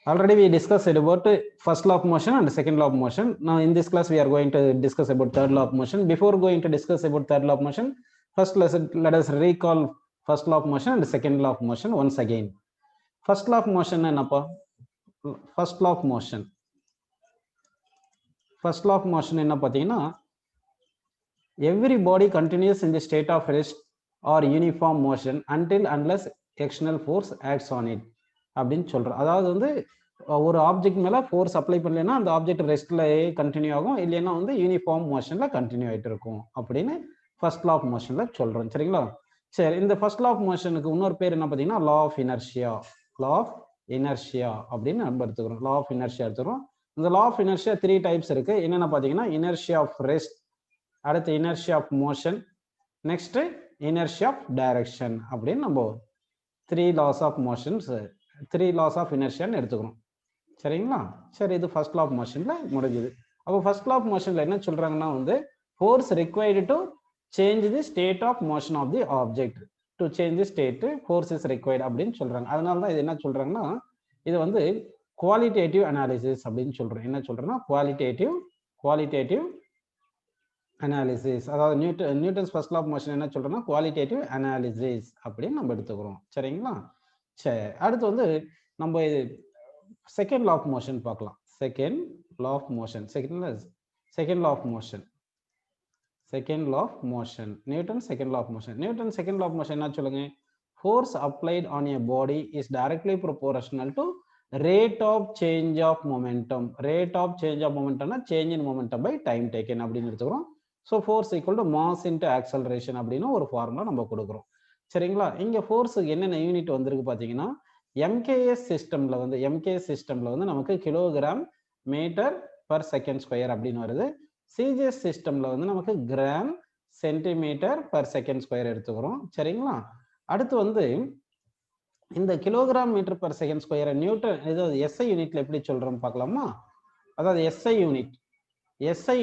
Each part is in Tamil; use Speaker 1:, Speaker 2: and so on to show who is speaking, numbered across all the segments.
Speaker 1: Already we discussed about first law of motion and second law of motion. Now in this class we are going to discuss about third law of motion. Before going to discuss about third law of motion, first let us recall first law of motion and second law of motion once again. First law of motion enappa? First law of motion. First law of motion enna pathina, every body continues in the state of rest or uniform motion until unless external force acts on it அப்படின்னு சொல்றோம். அதாவது வந்து ஒரு ஆப்ஜெக்ட் மேல ஃபோர்ஸ் அப்ளை பண்ணலைன்னா அந்த ஆப்ஜெக்ட் ரெஸ்ட்ல கண்டினியூ ஆகும், இல்லைன்னா வந்து யூனிஃபார்ம் மோஷன்ல கண்டினியூ ஆயிட்டு இருக்கும் அப்படின்னு ஃபர்ஸ்ட் லா ஆஃப் மோஷன்ல சொல்றோம். சரிங்களா? சரி, இந்த ஃபர்ஸ்ட் லா ஆஃப் மோஷனுக்கு இன்னொரு பேர் என்ன பார்த்தீங்கன்னா law of inertia. Law of inertia அப்படின்னு நம்ம எடுத்துக்கிறோம். லா ஆஃப் இனர்ஷியா எடுத்துக்கிறோம். இந்த லா ஆஃப் இனர்ஷியா 3 டைப்ஸ் இருக்கு. என்னென்ன பார்த்தீங்கன்னா இனர்ஷியா ஆஃப் ரெஸ்ட், அடுத்து inertia of motion, next inertia of direction அப்படின்னு நம்ம 3 laws of motions 3 laws of இனர்ஷியான்னு எடுத்துக்கிறோம். சரிங்களா? சரி, இது ஃபர்ஸ்ட் லா ஆஃப் மோஷன்ல முடிஞ்சுது. அப்போ ஃபர்ஸ்ட் லா ஆஃப் மோஷன்ல என்ன சொல்றாங்கன்னா வந்து force required to change the state of motion of the object. To change the state force is required அப்படின்னு சொல்றாங்க. அதனால தான் இது என்ன சொல்றாங்கன்னா இது வந்து குவாலிட்டேட்டிவ் அனாலிசிஸ் அப்படின்னு சொல்றோம். என்ன சொல்றோம்னா குவாலிட்டேட்டிவ் அனாலிசிஸ். அதாவது Newton's first law of motion என்ன சொல்றோம்னா குவாலிட்டேட்டிவ் அனாலிசிஸ் அப்படின்னு நம்ம எடுத்துக்கிறோம். சரிங்களா? சரி, அடுத்து வந்து நம்ம செகண்ட் லா ஆஃப் மோஷன் பார்க்கலாம். Second law of motion Newton second law of motion. Newton second law of motion என்ன சொல்லுங்க? Force applied on a body is directly proportional to rate of change of momentum. Rate of change of மொமெண்டம்னா change in momentum by time taken அப்படின்னு எடுத்துக்கிறோம். So force equal to mass into acceleration அப்படின்னு ஒரு ஃபார்முலா நம்ம கொடுக்குறோம். சரிங்களா? இங்க ஃபோர்ஸுக்கு என்னென்ன யூனிட் வந்திருக்கு பார்த்தீங்கன்னா எம்கேஎஸ் சிஸ்டம்ல வந்து நமக்கு kilogram metre per second square அப்படின்னு வருது. சிஜிஎஸ் சிஸ்டம்ல வந்து நமக்கு gram centimetre per second square எடுத்துக்கிறோம். சரிங்களா? அடுத்து வந்து இந்த kilogram metre per second square newton ஏதாவது எஸ்ஐ யூனிட்ல எப்படி சொல்றோம் பார்க்கலாமா? அதாவது எஸ்ஐ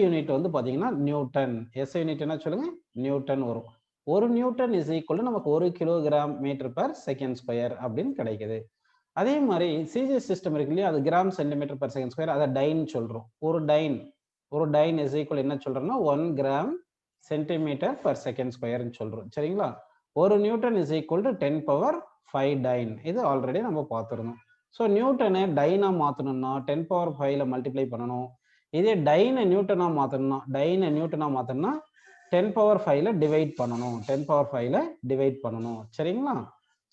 Speaker 1: யூனிட் வந்து பாத்தீங்கன்னா நியூட்டன். எஸ்ஐ யூனிட் என்ன சொல்லுங்க? நியூட்டன் வரும். ஒரு நியூட்டன் இஸ் ஈக்குவல் நமக்கு 1 kilogram metre per second square அப்படின்னு கிடைக்குது. அதே மாதிரி சிஜிஎஸ் சிஸ்டம் இருக்கு இல்லையா, அது gram centimetre per second square, அதை டைன் சொல்றோம். ஒரு டைன் இஸ் ஈக்குவல் என்ன சொல்றோம்னா 1 கிராம் சென்டிமீட்டர் பர் செகண்ட் ஸ்கொயர்னு சொல்றோம். சரிங்களா? ஒரு Newton is equal to 10 power 5 time. இது ஆல்ரெடி நம்ம பார்த்துருந்தோம். ஸோ நியூட்டனை டைனா மாற்றணும்னா 10 பவர் 5ல மல்டிப்ளை பண்ணணும். இதே டைனை நியூட்டனா மாற்றணும்னா 10 பவர் 5ல டிவைட் பண்ணணும். சரிங்களா?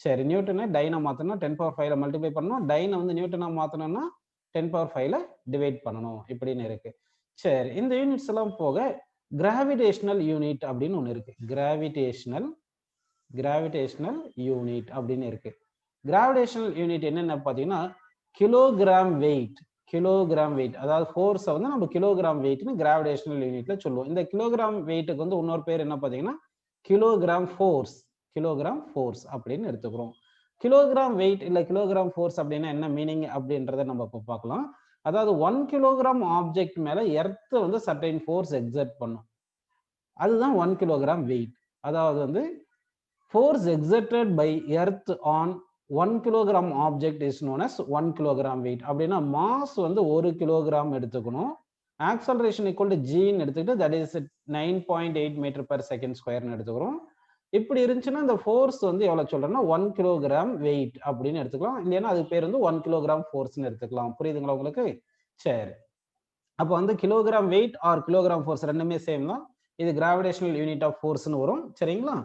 Speaker 1: சரி, நியூட்டனை டைனா மாற்றணும்னா 10 பவர் 5ல மல்டிப்ளை பண்ணணும். டைனை வந்து நியூட்டனா மாற்றணும்னா 10 பவர் 5ல டிவைட் பண்ணணும் இப்படின்னு இருக்கு. சரி, இந்த யூனிட்ஸ் எல்லாம் போக கிராவிடேஷனல் யூனிட் அப்படின்னு ஒன்று இருக்கு. கிராவிடேஷனல் யூனிட் அப்படின்னு இருக்கு. கிராவிடேஷனல் யூனிட் என்னென்ன பார்த்தீங்கன்னா கிலோகிராம் வெயிட். அதாவது ஃபோர்ஸை வந்து நம்ம கிலோகிராம் வெயிட்னு கிராவிடேஷனல் யூனிட்ல சொல்லுவோம். இந்த கிலோகிராம் வெயிட்டுக்கு வந்து இன்னொரு பேர் என்ன பார்த்தீங்கன்னா கிலோகிராம் ஃபோர்ஸ் அப்படின்னு எடுத்துக்கிறோம். கிலோகிராம் வெயிட் இல்ல கிலோகிராம் ஃபோர்ஸ் அப்படின்னா என்ன மீனிங் அப்படின்றத நம்ம இப்போ பார்க்கலாம். அதாவது 1 கிலோகிராம் ஆப்ஜெக்ட் மேல எர்த் வந்து சர்டைன் ஃபோர்ஸ் எக்ஸர்ட் பண்ணும். அதுதான் 1 கிலோகிராம் வெயிட். அதாவது வந்து force exerted by earth on 1 kilogram object is known as 1 kilogram weight. அப்படின்னா மாஸ் வந்து 1 கிலோகிராம் எடுத்துக்கணும். ஆக்சலரேஷன் ஈக்குவல் டு ஜின்னு எடுத்துக்கிட்டு that is 9.8 metre per second ஸ்கொயர்னு எடுத்துக்கிறோம். இப்படி இருந்துச்சுன்னா இந்த ஃபோர்ஸ் வந்து எவ்வளவு சொல்றோம்னா 1 கிலோகிராம் வெயிட் அப்படின்னு எடுத்துக்கலாம். இல்லைன்னா அது பேர் வந்து 1 கிலோகிராம் ஃபோர்ஸ்னு எடுத்துக்கலாம். புரியுதுங்களா உங்களுக்கு? சரி, அப்போ வந்து kilogram weight or kilogram force ரெண்டுமே சேம் தான். இது கிராவிடேஷனல் யூனிட் ஆஃப் ஃபோர்ஸ்னு வரும். சரிங்களா?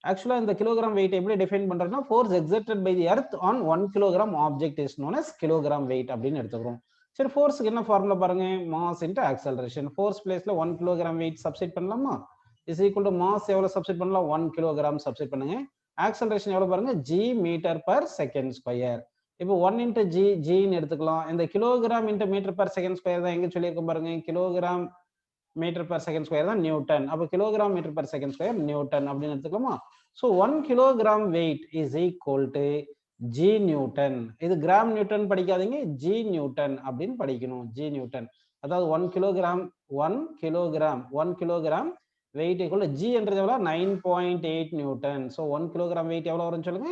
Speaker 1: ஆக்சுவலா இந்த கிலோகிராம் வெயிட் எப்படி டிஃபைன் பண்றதுன்னா force exerted by the earth on 1 kilogram object is known as kilogram weight அப்படின்னு எடுத்துக்கிறோம். சரி, ஃபோர்ஸ்க்கு என்ன ஃபார்முலா பாருங்க? Mass into acceleration. ஃபோர்ஸ் பிளேஸ்ல 1 கிலோகிராம் வெயிட் சப்ஸ்டிட் பண்ணலாமா? இஸ் ஈக்குவல் டு மாஸ் எவ்வளவு சப்ஸ்டிட் பண்ணலாம்? 1 கிலோகிராம் சப்ஸ்டிட் பண்ணுங்க. ஆக்சலரேஷன் எவ்வளவு பாருங்க? g metre per second square. இப்போ 1 இன்டு ஜின்னு எடுத்துக்கலாம். இந்த kilogram into metre per second square தான் எங்க சொல்லியிருக்கோம் பாருங்க. Kilogram metre per second square தான் நியூட்டன். அப்போ kilogram metre per second square newton அப்படின்னு எடுத்துக்கலாமா? So 1 kilogram weight is equal to g newton. இது கிராம் நியூட்டன் படிக்காதீங்க, ஜி நியூட்டன் அப்படின்னு படிக்கணும். G Newton. அதாவது 1 கிலோகிராம் வெயிட் ஈக்குவல் ஜி என்றது எவ்வளோ? 9.8 நியூட்டன். ஸோ 1 கிலோகிராம் வெயிட் எவ்வளோ வரும்னு சொல்லுங்க?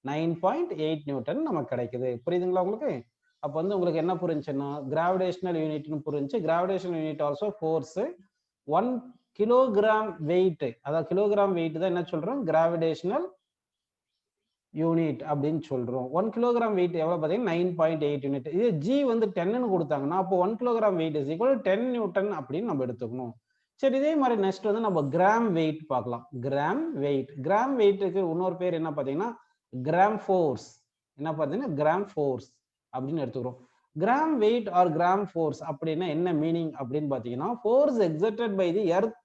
Speaker 1: 9.8 நியூட்டன் நமக்கு கிடைக்குது. புரியுதுங்களா உங்களுக்கு? அப்போ வந்து உங்களுக்கு என்ன புரிஞ்சுன்னா கிராவிடேஷனல் யூனிட்னு புரிஞ்சு. Gravitational unit also force. 1 kilogram weight, அதாவது கிலோகிராம் வெயிட் தான் என்ன சொல்றோம் கிராவிடேஷனல் யூனிட் அப்படின்னு சொல்றோம். 1 கிலோகிராம் வெயிட் எவ்வளவு பார்த்தீங்கன்னா 9.8 யூனிட். இது ஜி வந்து 10ன்னு கொடுத்தாங்கன்னா அப்போ 1 kilogram weight is equal 10 Newton அப்படின்னு நம்ம எடுத்துக்கணும். சரி, இதே மாதிரி நெக்ஸ்ட் வந்து நம்ம கிராம் வெயிட் பார்க்கலாம். கிராம் வெயிட், கிராம் வெயிட்டுக்கு இன்னொரு பேர் என்ன பார்த்தீங்கன்னா கிராம் ஃபோர்ஸ். என்ன பார்த்தீங்கன்னா கிராம் ஃபோர்ஸ் அப்படின்னு எடுத்துக்கிறோம். Gram weight or gram force அப்படின்னா என்ன மீனிங் அப்படின்னு பார்த்தீங்கன்னா force exerted by the earth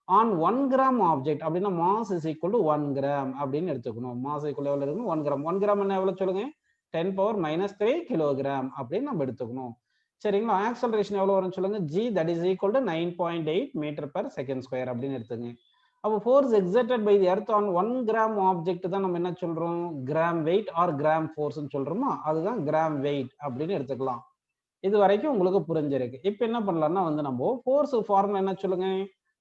Speaker 1: on 1 gram object அப்படின்னா mass is equal to 1 gram அப்படின்னு எடுத்துக்கணும். மாஸ் ஈக்குவல் எவ்வளவு இருக்கணும் 1 கிராம். 1 கிராம் என்ன எவ்வளவு சொல்லுங்க 10⁻³ கிலோகிராம் அப்படின்னு நம்ம எடுத்துக்கணும். சரிங்களா. ஆக்சலரேஷன் எவ்வளவு வரும்னு சொல்லுங்க g that is equal to 9.8 m/s² அப்படின்னு எடுத்துங்க. அப்போ force exerted by the earth on 1 gram object தான் நம்ம என்ன சொல்றோம் கிராம் வெயிட் ஆர் கிராம் ஃபோர்ஸ்னு சொல்றோமா, அதுதான் கிராம் வெயிட் அப்படின்னு எடுத்துக்கலாம். இது வரைக்கும் உங்களுக்கு புரிஞ்சிருக்கு. இப்போ என்ன பண்ணலாம்னா வந்து நம்ம ஃபோர்ஸ் ஃபார்முலா என்ன சொல்லுங்க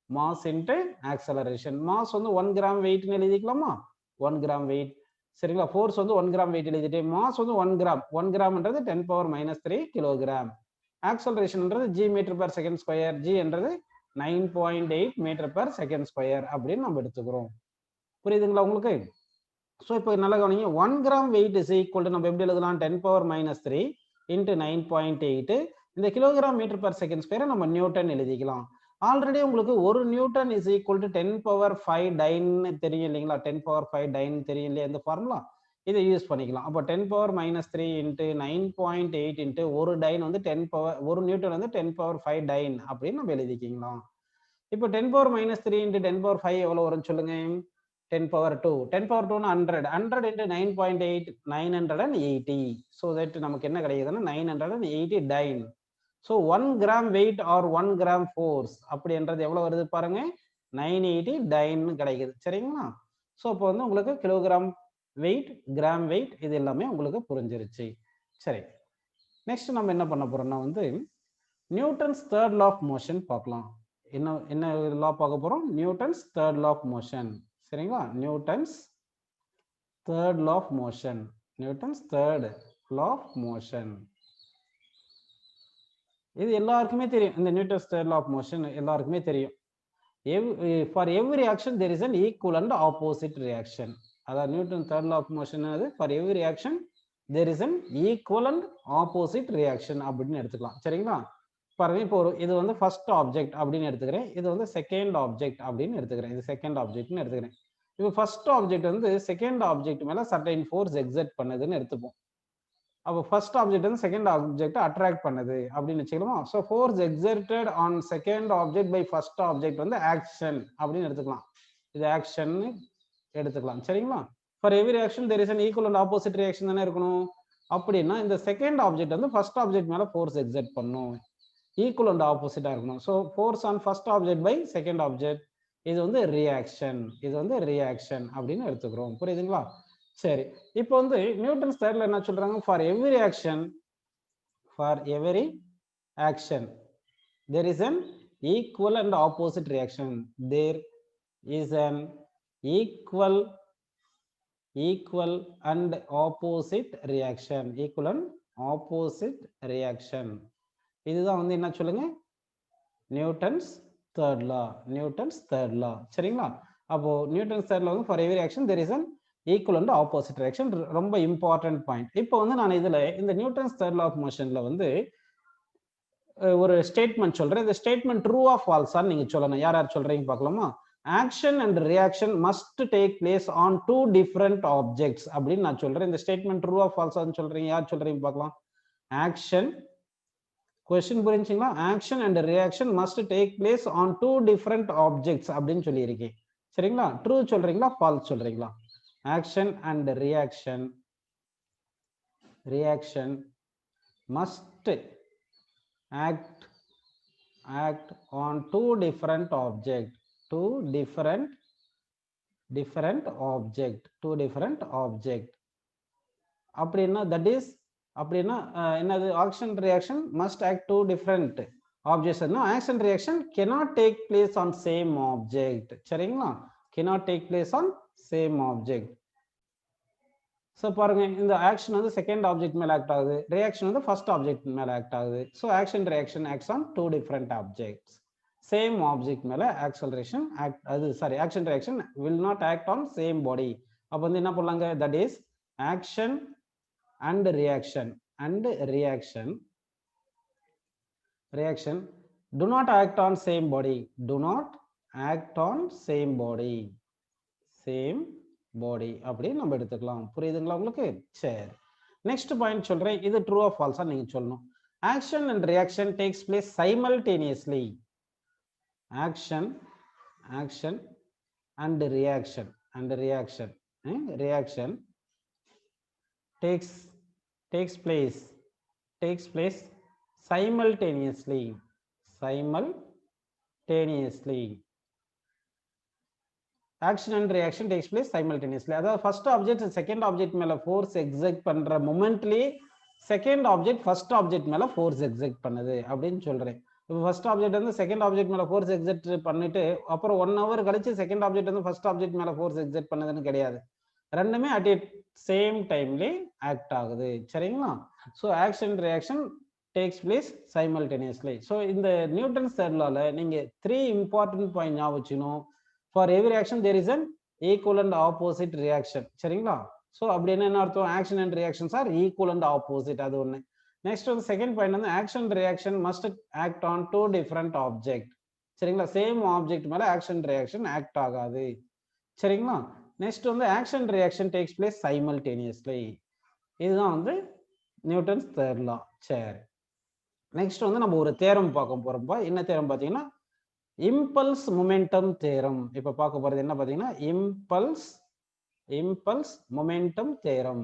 Speaker 1: மாஸ் இன்டு ஆக்சலரேஷன். மாஸ் வந்து 1 கிராம் வெயிட்னு எழுதிக்கலாமா 1 கிராம் வெயிட். சரிங்களா. ஃபோர்ஸ் வந்து 1 கிராம் வெயிட் எழுதிட்டு மாஸ் வந்து 1 கிராம். 1 கிராம்ன்றது 10⁻³ கிலோகிராம். ஆக்சலரேஷன்ன்றது g m/s². g என்றது 9.8 m/s² அப்படின்னு நம்ம எடுத்துக்கிறோம். புரியுதுங்களா உங்களுக்கு? ஸோ இப்போ நல்லா கவனிங்க. 1 gram wait is equal to நம்ம எப்படி எழுதலாம் 10⁻³ இன்ட்டு 9.8. இந்த கிலோகிராம் m/s² நம்ம நியூட்டன் எழுதிக்கலாம். ஆல்ரெடி உங்களுக்கு 1 நியூட்டன் இஸ் ஈக்குவல் டு 10⁵ டைன்னு தெரியும் இல்லைங்களா. 10⁵ டைன் தெரியும் இல்லையா இந்த ஃபார்முலா, இதை யூஸ் பண்ணிக்கலாம். அப்போ 10⁻³ இன்ட்டு 9.8 இன்ட்டு ஒரு டைன் வந்து 1 நியூட்டன் வந்து 10⁵ டைன் அப்படின்னு நம்ம எழுதிக்கலாம். இப்போ 10⁻³ இன்ட்டு 10⁵ எவ்வளோ வரும்னு சொல்லுங்க 10⁻². 10⁻² 100. 100 இன்ட்டு 9.8 980. ஸோ தட் நமக்கு என்ன கிடைக்குதுன்னா 980 dyne. So 1 gram weight or 1 gram force அப்படின்றது எவ்வளோ வருது பாருங்க 980 டைன்னு கிடைக்குது. சரிங்களா. ஸோ இப்போ வந்து உங்களுக்கு கிலோகிராம் வெயிட் கிராம் வெயிட் இது எல்லாமே உங்களுக்கு புரிஞ்சிருச்சு. சரி, நெக்ஸ்ட் நம்ம என்ன பண்ண போறோம்னா வந்து Newton's third law of motion பார்க்கலாம். என்ன லா பார்க்க போறோம் Newton's third law of motion. சரிங்களா. Newton's third law of motion. Newton's third law of motion இது எல்லாருக்குமே தெரியும். இந்த Newton's third law of motion எல்லாருக்குமே தெரியும். For every action there is an equal and opposite reaction. அதாவது Newton third law of motion for every action there is an equal and opposite reaction அப்படின்னு எடுத்துக்கலாம். சரிங்களா. பாருங்க இப்போ இது வந்து ஃபர்ஸ்ட் ஆப்ஜெக்ட் அப்படின்னு எடுத்துக்கிறேன். இது வந்து செகண்ட் ஆப்ஜெக்ட் அப்படின்னு எடுத்துக்கிறேன். இது செகண்ட் ஆப்ஜெக்ட்னு எடுத்துக்கிறேன். இப்போ ஃபர்ஸ்ட் ஆப்ஜெக்ட் வந்து செகண்ட் ஆப்ஜெக்ட் மேல சர்டைன் ஃபோர்ஸ் எக்ஸர்ட் பண்ணுதுன்னு எடுத்துப்போம். அப்போ ஃபர்ஸ்ட் ஆப்ஜெக்ட் வந்து செகண்ட் ஆப்ஜெக்ட் அட்ராக்ட் பண்ணுது அப்படின்னு வச்சுக்கலாமா. So force exerted on second object by first object வந்து ஆக்ஷன் அப்படின்னு எடுத்துக்கலாம். இது ஆக்ஷன் எடுத்துக்கலாம். சரிங்களா. For every action there is an equal and opposite reaction தானே இருக்கணும். அப்படின்னா இந்த செகண்ட் ஆப்ஜெக்ட் வந்து ஃபர்ஸ்ட் ஆப்ஜெக்ட் மேல ஃபோர்ஸ் எக்ஸர்ட் பண்ணும், ஈக்குவல் அண்ட் ஆப்போசிட்டா இருக்கணும். So force on first object by second object இது வந்து ரியாக்ஷன். இது வந்து ரியாக்ஷன் அப்படின்னு எடுத்துக்கிறோம். புரியுதுங்களா. சரி, இப்போ வந்து நியூட்டன்ஸ் தேர்ட்ல என்ன சொல்றாங்க for every action there is an equal and opposite reaction. There is an equal and opposite reaction. Equal and opposite reaction. இதுதான் வந்து என்ன சொல்லுங்க நியூட்டன்ஸ் தேர்ட் லா. நியூட்டன்ஸ் தேர்ட் லா. சரிங்களா. அப்போ நியூட்டன்ஸ் தேர்ட் லா வந்து for every action there is an equal and opposite reaction. ரொம்ப இம்பார்ட்டன்ட் பாயிண்ட். இப்போ வந்து நான் இதுல இந்த நியூட்டன்ஸ் தேர்ட் லா ஆஃப் மோஷன்ல வந்து ஒரு ஸ்டேட்மெண்ட் சொல்றேன். இந்த ஸ்டேட்மெண்ட் ட்ரூ ஆஃப் ஃபால்ஸான்னு நீங்க சொல்லணும். யார் யார் சொல்றீங்க பார்க்கலாமா. Action and reaction must take place on 2 different objects அப்படின்னு நான் சொல்றேன். இந்த ஸ்டேட்மெண்ட் ட்ரூ ஆஃப் ஃபால்ஸான்னு சொல்றீங்க. யார் சொல்றீங்க பார்க்கலாம். ஆக்ஷன் கொஸ்டின் புரிஞ்சுங்களா. Action and reaction must take place on 2 different objects அப்படின்னு சொல்லியிருக்கேன். சரிங்களா. ட்ரூ சொல்றீங்களா ஃபால்ஸ் சொல்றீங்களா. Action and reaction must act on 2 different object. 2 different object அப்படின்னா that is அப்படின்னா என்னது action reaction must act 2 different objects. Action reaction cannot take place on same object. சரிங்களா. cannot take place on same object. So பாருங்க இந்த ஆக்ஷன் வந்து செகண்ட் ஆப்ஜெக்ட் மேல ஆக்ட் ஆகுது, ரியாக்ஷன் வந்து ஃபர்ஸ்ட் ஆப்ஜெக்ட் மேல ஆக்ட் ஆகுது. So action reaction acts on two different objects. Same object மேல ஆக்சலரேஷன் ஆக்ட் அது sorry action reaction will not act on same body. அப்போ வந்து என்ன பண்ணலாங்க, that is action and reaction reaction do not act on same body, do not act on same body அப்படி நம்ம எடுத்துக்கலாம். புரியுதுங்களா உங்களுக்கு? சரி, நெக்ஸ்ட் பாயிண்ட் சொல்றேன், இது ட்ரூ ஆர் ஃபால்ஸா நீங்க சொல்லணும். action and reaction takes place simultaneously. action and reaction takes place simultaneously. Action and reaction takes place simultaneously. அதாவது ஃபர்ஸ்ட் ஆப்ஜெக்ட் செகண்ட் ஆப்ஜெக்ட் மேல ஃபோர்ஸ் எக்ஸெக்ட் பண்ற மொமெண்ட்லயே செகண்ட் ஆப்ஜெக்ட் ஃபர்ஸ்ட் ஆப்ஜெக்ட் மேல ஃபோர்ஸ் எக்ஸெக்ட் பண்ணுது அப்படின்னு சொல்றேன். இப்போ ஃபர்ஸ்ட் ஆப்ஜெக்ட் வந்து செகண்ட் ஆப்ஜெக்ட் மேல ஃபோர்ஸ் எக்ஸெக்ட் பண்ணிட்டு அப்புறம் 1 hour கழிச்சு செகண்ட் ஆப்ஜெக்ட் வந்து ஃபர்ஸ்ட் ஆப்ஜெக்ட் மேல ஃபோர்ஸ் எக்ஸெக்ட் பண்ணுதுன்னு கிடையாது. ரெண்டுமே அட் சேம் டைம்ல ஆக்ட் ஆகுது. சரிங்களா? So action reaction takes place simultaneously. So இந்த நியூட்டன்ஸ் தேர்ட் லால நீங்க 3 இம்பார்ட்டன்ட் பாயிண்ட் ஞாபகம் வச்சுக்கணும். For every action there is an equal and opposite reaction. சரிங்களா? ஸோ அப்படின்னு என்ன அர்த்தம், action and reactions are equal and opposite, அது ஒன்று. நெக்ஸ்ட் வந்து செகண்ட் பாயிண்ட் வந்து action reaction must act on two different object. சரிங்களா? சேம் ஆப்ஜெக்ட் மேல ஆக்ஷன் ரியாக்ஷன் ஆக்ட் ஆகாது. சரிங்களா? நெக்ஸ்ட் வந்து action reaction takes place simultaneously. இதுதான் வந்து நியூட்டன்ஸ் தேர்ட் லா. சரி, நெக்ஸ்ட் வந்து நம்ம ஒரு தேரம் பார்க்க போறோம்ப்பா. என்ன தேரம் பார்த்தீங்கன்னா இம்பல்ஸ் மொமெண்டம் தேரம். இப்ப பார்க்க போறது என்ன பார்த்தீங்கன்னா impulse momentum theorem.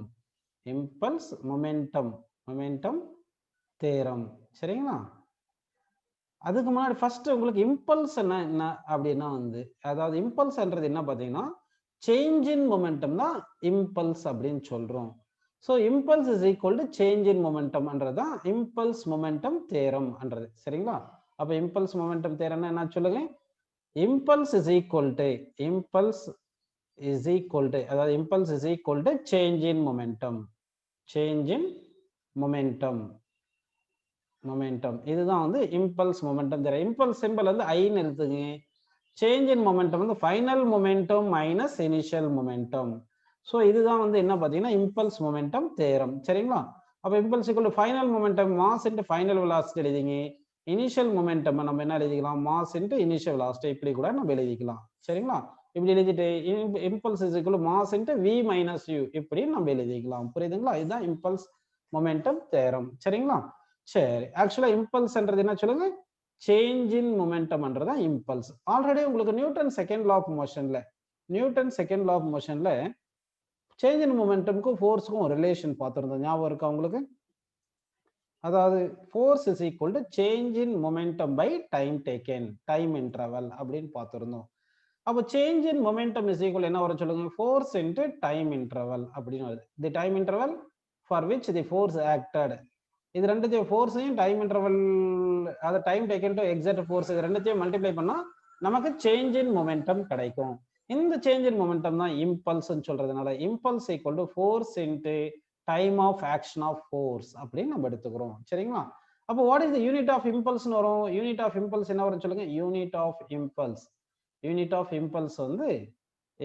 Speaker 1: Momentum theorem. சரிங்களா? அதுக்கு முன்னாடி ஃபர்ஸ்ட் உங்களுக்கு இம்பல்ஸ் என்ன அப்படின்னா வந்து, அதாவது இம்பல்ஸ்ன்றது என்ன பார்த்தீங்கன்னா சேஞ்ச் இன் மொமெண்டம் தான் இம்பல்ஸ் அப்படின்னு சொல்றோம். So impulse is equal to change in momentum தான் இம்பல்ஸ் மொமெண்டம் தேரம்ன்றது. சரிங்களா? அப்ப இம்பல்ஸ் மொமெண்டம் தேரம்னா என்ன சொல்லுங்க, இம்பல்ஸ் இஸ் ஈக்குவல் டு அதாவது impulse is equal to change in momentum. இதுதான் வந்து impulse momentum theorem. Impulse simple வந்து ஐன்னு எடுத்துங்க. சேஞ்ச் இன் மொமெண்டம் வந்து final momentum minus initial momentum. So இதுதான் வந்து என்ன பார்த்தீங்கன்னா இம்பல்ஸ் மொமெண்டம் தேரம். சரிங்களா? அப்போ impulse equal to final momentum mass into final velocity எழுதிங்க. இனிஷியல் மொமெண்டம் நம்ம என்ன எழுதிக்கலாம், மாஸ் இன்டு இனிஷியல் வெலாசிட்டி, இப்படி கூட நம்ம எழுதிக்கலாம். சரிங்களா? இப்படி எழுதிட்டு impulse is equal to mass into v minus u, இப்படி நம்ம எழுதிக்கலாம். புரியுதுங்களா? இதுதான் இம்பல்ஸ் மொமெண்டம் தேரம். சரிங்களா? சரி, ஆக்சுவலா இம்பல்ஸ்ன்றது என்ன சொல்லுங்க, சேஞ்ச் இன் மொமெண்டம்ன்றதான் இம்பல்ஸ். ஆல்ரெடி உங்களுக்கு நியூட்டன் செகண்ட் லா ஆஃப் மோஷன்ல சேஞ்ச் இன் மொமெண்டம்க்கும் ஃபோர்ஸுக்கும் ரிலேஷன் பார்த்துருந்தோம். ஞாபகம் இருக்கா உங்களுக்கு? அதாவது force is equal to change in momentum by time taken, time interval அப்படின்னு பார்த்துருந்தோம். அப்போ change in momentum is equal என்ன வரும் சொல்லுங்க, ஃபோர்ஸ் இன்டு டைம் இன்டர்வல் அப்படின்னு வருது. The time interval for which the force acted. இது ரெண்டுத்தையும் ஃபோர்ஸையும் டைம் இன்டர்வல், அதை time taken to exact force, இது ரெண்டுத்தையும் மல்டிப்ளை பண்ணா நமக்கு சேஞ்ச் இன் மொமெண்டம் கிடைக்கும். இந்த சேஞ்ச் இன் மொமெண்டம் தான் இம்பல்ஸ் சொல்றதுனால impulse equal to force into time of action of force அப்படின்னு நம்ம எடுத்துக்கிறோம். சரிங்களா? அப்போ what is the unit of இம்பல்ஸ்னு வரும். யூனிட் ஆஃப் இம்பல்ஸ் என்ன வரும் சொல்லுங்க, யூனிட் ஆஃப்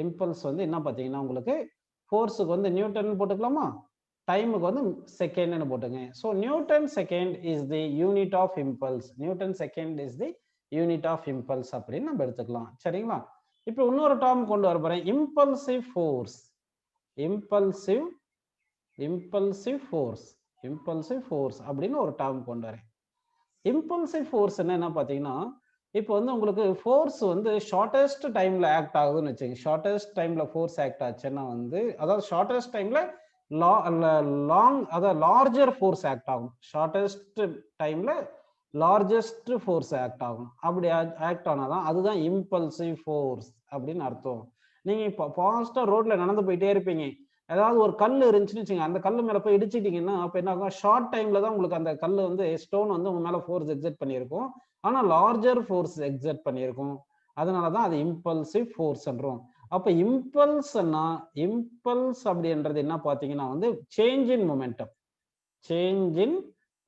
Speaker 1: இம்பல்ஸ் வந்து என்ன பார்த்தீங்கன்னா உங்களுக்கு ஃபோர்ஸுக்கு வந்து நியூட்டன் போட்டுக்கலாமா, டைமுக்கு வந்து செகண்ட்னு போட்டுங்க. So newton second is the unit of impulse அப்படின்னு நம்ம எடுத்துக்கலாம். சரிங்களா? இப்போ இன்னொரு டேர்ம் கொண்டு வர போறேன், இம்பல்சிவ் ஃபோர்ஸ் அப்படின்னு ஒரு டேர்ம் கொண்டு வரேன். இம்பல்சிவ் ஃபோர்ஸ் என்ன பார்த்தீங்கன்னா, இப்போ வந்து உங்களுக்கு ஃபோர்ஸ் வந்து ஷார்டஸ்ட் டைம்ல ஆக்ட் ஆகுதுன்னு வச்சுங்க. ஷார்டஸ்ட் டைம்ல ஃபோர்ஸ் ஆக்ட் ஆச்சுன்னா வந்து, அதாவது ஷார்டஸ்ட் டைம்ல லார்ஜர் ஃபோர்ஸ் ஆக்ட் ஆகும். ஷார்டஸ்ட் டைம்ல லார்ஜஸ்ட் ஃபோர்ஸ் ஆக்ட் ஆகும். அப்படி ஆக்ட் ஆனாதான் அதுதான் இம்பல்சிவ் ஃபோர்ஸ் அப்படின்னு அர்த்தம். நீங்க இப்போ ஃபாஸ்டா ரோட்ல நடந்து போயிட்டே இருப்பீங்க, ஏதாவது ஒரு கல் இருந்துச்சுன்னு வச்சுங்க, அந்த கல் மேல போய் இடிச்சிட்டீங்கன்னா அப்ப என்ன ஆகும், ஷார்ட் டைம்ல தான் உங்களுக்கு அந்த கல் வந்து ஸ்டோன் வந்து உங்க மேல ஃபோர்ஸ் எக்ஸர்ட் பண்ணியிருக்கும், ஆனா லார்ஜர் ஃபோர்ஸ் எக்ஸர்ட் பண்ணியிருக்கும். அதனாலதான் அது இம்பல்சிவ் ஃபோர்ஸ்ன்றோம். அப்ப இம்பல்ஸ்னா இம்பல்ஸ் அப்படின்றது என்ன பாத்தீங்கன்னா வந்து change in momentum. Change in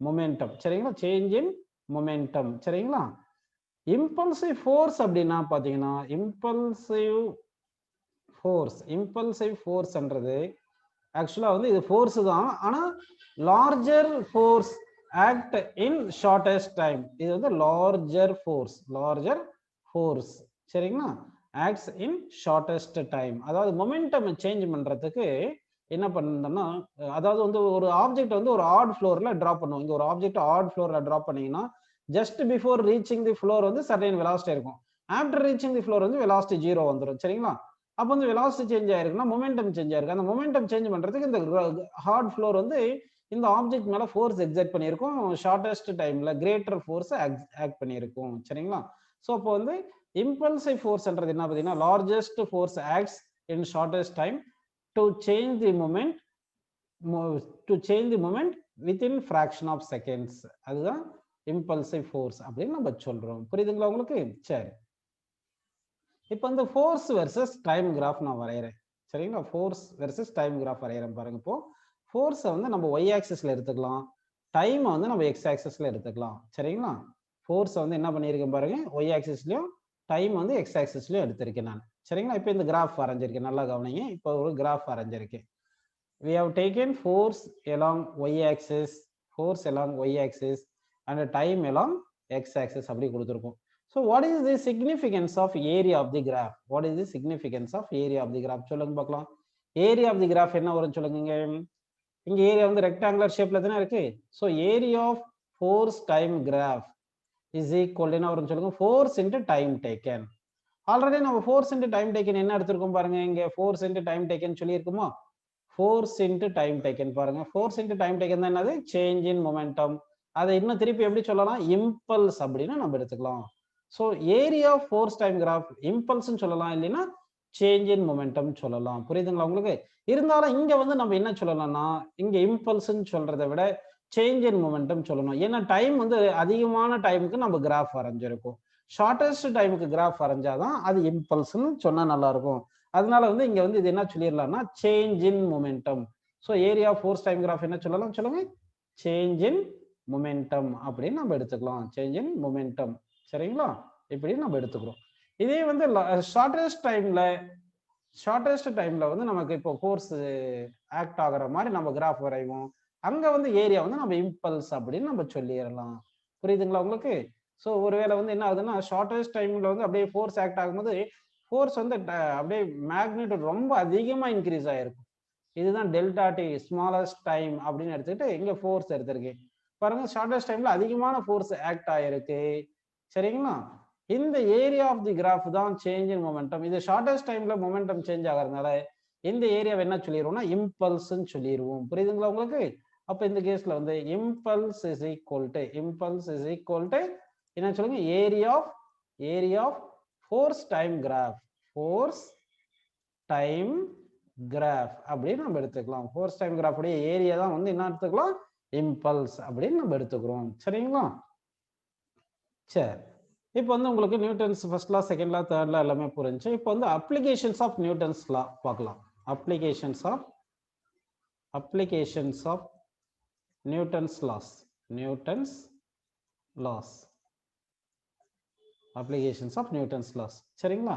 Speaker 1: momentum சரிங்களா? சேஞ்ச் இன் மொமெண்டம் சரிங்களா? இம்பல்சிவ் ஃபோர்ஸ் அப்படின்னா பாத்தீங்கன்னா இம்பல்சிவ் ஃபோர்ஸ்ன்றது ஆக்சுவலா வந்து இது ஃபோர்ஸ் தான். ஆனா larger force act in shortest time. இது வந்து லார்ஜர் ஃபோர்ஸ் சரிங்களா? Acts in shortest time. அதாவது மொமெண்டம் சேஞ்ச் பண்றதுக்கு என்ன பண்ணோம்னா, அதாவது வந்து ஒரு ஆப்ஜெக்ட் வந்து ஒரு ஆட் ஃப்ளோர்ல டிராப் பண்ணுவோம். இங்க ஒரு ஆப்ஜெக்ட் ஆட் ஃப்ளோர்ல டிராப் பண்ணீங்கன்னா just before reaching the floor வந்து சர்டைன் வெலாசிட்டி இருக்கும். ஆஃப்டர் ரீச்சிங் தி ஃப்ளோர் வந்து வெலாசிட்டி 0 வந்துடும் சரிங்களா? அப்ப வந்து வெலாசிட்டி சேஞ்ச் ஆயிருக்குன்னா மொமெண்டம் சேஞ்ச் ஆயிருக்கு. அந்த மொமெண்டம் சேஞ்ச் பண்றதுக்கு இந்த ஹார்ட் ஃப்ளோர் வந்து இந்த ஆப்ஜெக்ட் மேல ஃபோர்ஸ் எக்ஸர்ட் பண்ணியிருக்கும். ஷார்டஸ்ட் டைம்ல கிரேட்டர் ஃபோர்ஸ் ஆக்ட் பண்ணியிருக்கும் சரிங்களா? ஸோ அப்போ வந்து இம்பல்சிவ் ஃபோர்ஸ்ன்றது என்ன பார்த்தீங்கன்னா largest force acts in shortest time to change the moment within fraction of seconds. அதுதான் இம்பல்சிவ் ஃபோர்ஸ் அப்படின்னு நம்ம சொல்றோம். புரியுதுங்களா உங்களுக்கு? சரி, இப்போ வந்து ஃபோர்ஸ் வெர்சஸ் டைம் கிராஃப் நான் வரைகிறேன் சரிங்களா? ஃபோர்ஸ் வெர்சஸ் டைம் கிராஃப் வரைகிறேன் பாருங்க. இப்போ ஃபோர்ஸை வந்து நம்ம ஒய் ஆக்சிஸ்ல எடுத்துக்கலாம், டைமை வந்து நம்ம எக்ஸ் ஆக்சிஸ்ல எடுத்துக்கலாம் சரிங்களா? ஃபோர்ஸை வந்து என்ன பண்ணியிருக்கேன் பாருங்க, ஒய் ஆக்சிஸ்லயும் டைம் வந்து எக்ஸ் ஆக்சிஸ்லயும் எடுத்திருக்கேன் நான் சரிங்களா? இப்போ இந்த கிராஃப் வரைஞ்சிருக்கேன், நல்லா கவனிங்க. இப்போ ஒரு கிராஃப் வரைஞ்சிருக்கேன். We have taken force along y-axis, and time along x-axis அப்படி கொடுத்திருக்கோம். So what is the significance of area of the graph? சொல்லுங்க பார்க்கலாம். ஏரியா ஆஃப் தி கிராஃப் என்ன வரும் சொல்லுங்க. இங்க ஏரியா வந்து ரெக்டாங்குலர் ஷேப்ல தானே இருக்கு. So area of force time graph is equal என்ன வரும் சொல்லுங்க, force into time taken. Already நம்ம ஃபோர்ஸ் இன்டு டைம் டேக்கன் என்ன எடுத்திருக்கோம் பாருங்க. இங்க ஃபோர்ஸ் இன்டு டைம் டேக்கன் சொல்லியிருக்குமா? ஃபோர்ஸ் இன்டு டைம் டேக்கன் பாருங்க. ஃபோர்ஸ் இன்டு டைம் டேக்கன் தான் என்னது, சேஞ்ச் இன் மொமெண்டம். அதை இன்னும் திருப்பி எப்படி சொல்லலாம், இம்பல்ஸ் அப்படின்னு நம்ம எடுத்துக்கலாம். So area of force time graph இம்பல்ஸ்ன்னு சொல்லலாம், இல்லைன்னா சேஞ்ச் இன் மொமெண்டம் சொல்லலாம். புரியுதுங்களா உங்களுக்கு? இருந்தாலும் இங்க வந்து நம்ம என்ன சொல்லலாம்னா, இங்க இம்பல்ஸ்ன்னு சொல்றதை விட சேஞ்ச் இன் மொமெண்டம் சொல்லணும். ஏன்னா டைம் வந்து அதிகமான டைமுக்கு நம்ம கிராஃப் வரைஞ்சிருக்கும். ஷார்டஸ்ட் டைமுக்கு கிராஃப் வரைஞ்சாதான் அது இம்பல்ஸ்ன்னு சொன்னா நல்லா இருக்கும். அதனால வந்து இங்க வந்து இது என்ன சொல்லிடலாம்னா change in momentum. So area of force time graph என்ன சொல்லலாம் சொல்லுங்க, சேஞ்ச் இன் மொமெண்டம் அப்படின்னு நம்ம எடுத்துக்கலாம். சேஞ்ச் இன் மொமெண்டம் சரிங்களா? இப்படி நம்ம எடுத்துக்கிறோம். இதே வந்து ஷார்டஸ்ட் டைம்ல வந்து நமக்கு இப்போ ஃபோர்ஸ் ஆக்ட் ஆகுற மாதிரி நம்ம கிராஃப் வரைவோம். அங்க வந்து ஏரியா வந்து நம்ம இம்பல்ஸ் அப்படின்னு நம்ம சொல்லிடலாம். புரியுதுங்களா உங்களுக்கு? ஸோ ஒருவேளை வந்து என்ன ஆகுதுன்னா, ஷார்டஸ்ட் டைம்ல வந்து அப்படியே ஃபோர்ஸ் ஆக்ட் ஆகும்போது ஃபோர்ஸ் வந்து அப்படியே மேக்னிட்யூட் ரொம்ப அதிகமா இன்க்ரீஸ் ஆயிருக்கும். இதுதான் டெல்டா டி, ஸ்மாலஸ்ட் டைம் அப்படின்னு எடுத்துக்கிட்டு இங்க ஃபோர்ஸ் எடுத்திருக்கு பாருங்க. ஷார்டஸ்ட் டைம்ல அதிகமான ஃபோர்ஸ் ஆக்ட் ஆயிருக்கு சரிங்களா? இந்த ஏரியா ஆஃப் தி கிராஃப் தான் சேஞ்ச் இன் மொமெண்டம். இது ஷார்டஸ்ட் டைம்ல மொமெண்டம் சேஞ்ச் ஆகிறதுனால இந்த ஏரியாவை என்ன சொல்லிடுவோம்னா இம்பல்ஸ்ன்னு சொல்லிடுவோம். புரியுதுங்களா உங்களுக்கு? அப்ப இந்த கேஸ்ல வந்து இம்பல்ஸ் இஸ் ஈக்குவல் டு என்ன சொல்லுங்க, area of force time graph அப்படின்னு நம்ம எடுத்துக்கலாம். ஃபோர்ஸ் டைம் கிராஃப் உடைய ஏரியா தான் வந்து என்ன எடுத்துக்கலாம், இம்பல்ஸ் அப்படின்னு நம்ம எடுத்துக்கிறோம் சரிங்களா? சரி, இப்போ வந்து உங்களுக்கு Newton's first law, second law, third law எல்லாமே புரிஞ்சு. இப்போ வந்து அப்ளிகேஷன்ஸ் ஆஃப் நியூட்டன்ஸ் லா பார்க்கலாம். Applications of Newton's laws applications of Newton's laws சரிங்களா?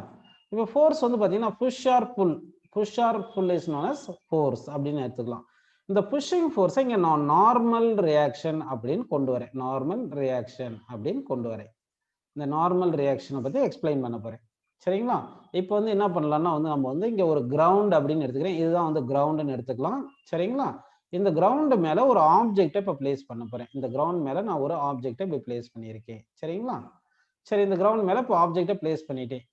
Speaker 1: இப்போ ஃபோர்ஸ் வந்து பார்த்தீங்கன்னா push or pull is known as force அப்படின்னு எடுத்துக்கலாம். இந்த புஷிங் ஃபோர்ஸை இங்கே நான் நார்மல் ரியாக்ஷன் அப்படின்னு கொண்டு வரேன். இந்த நார்மல் ரியாக்ஷனை பற்றி எக்ஸ்பிளைன் பண்ண போறேன் சரிங்களா? இப்போ வந்து என்ன பண்ணலாம்னா வந்து நம்ம வந்து இங்கே ஒரு கிரவுண்ட் அப்படின்னு எடுத்துக்கிறேன். இதுதான் வந்து கிரவுண்டுன்னு எடுத்துக்கலாம் சரிங்களா? இந்த கிரவுண்டு மேலே ஒரு ஆப்ஜெக்டை இப்போ பிளேஸ் பண்ண போறேன். இந்த கிரவுண்ட் மேலே நான் ஒரு ஆப்ஜெக்டை இப்போ பிளேஸ் பண்ணியிருக்கேன் சரிங்களா? சரி, இந்த கிரவுண்ட் மேலே இப்போ ஆப்ஜெக்டை பிளேஸ் பண்ணிட்டேன்.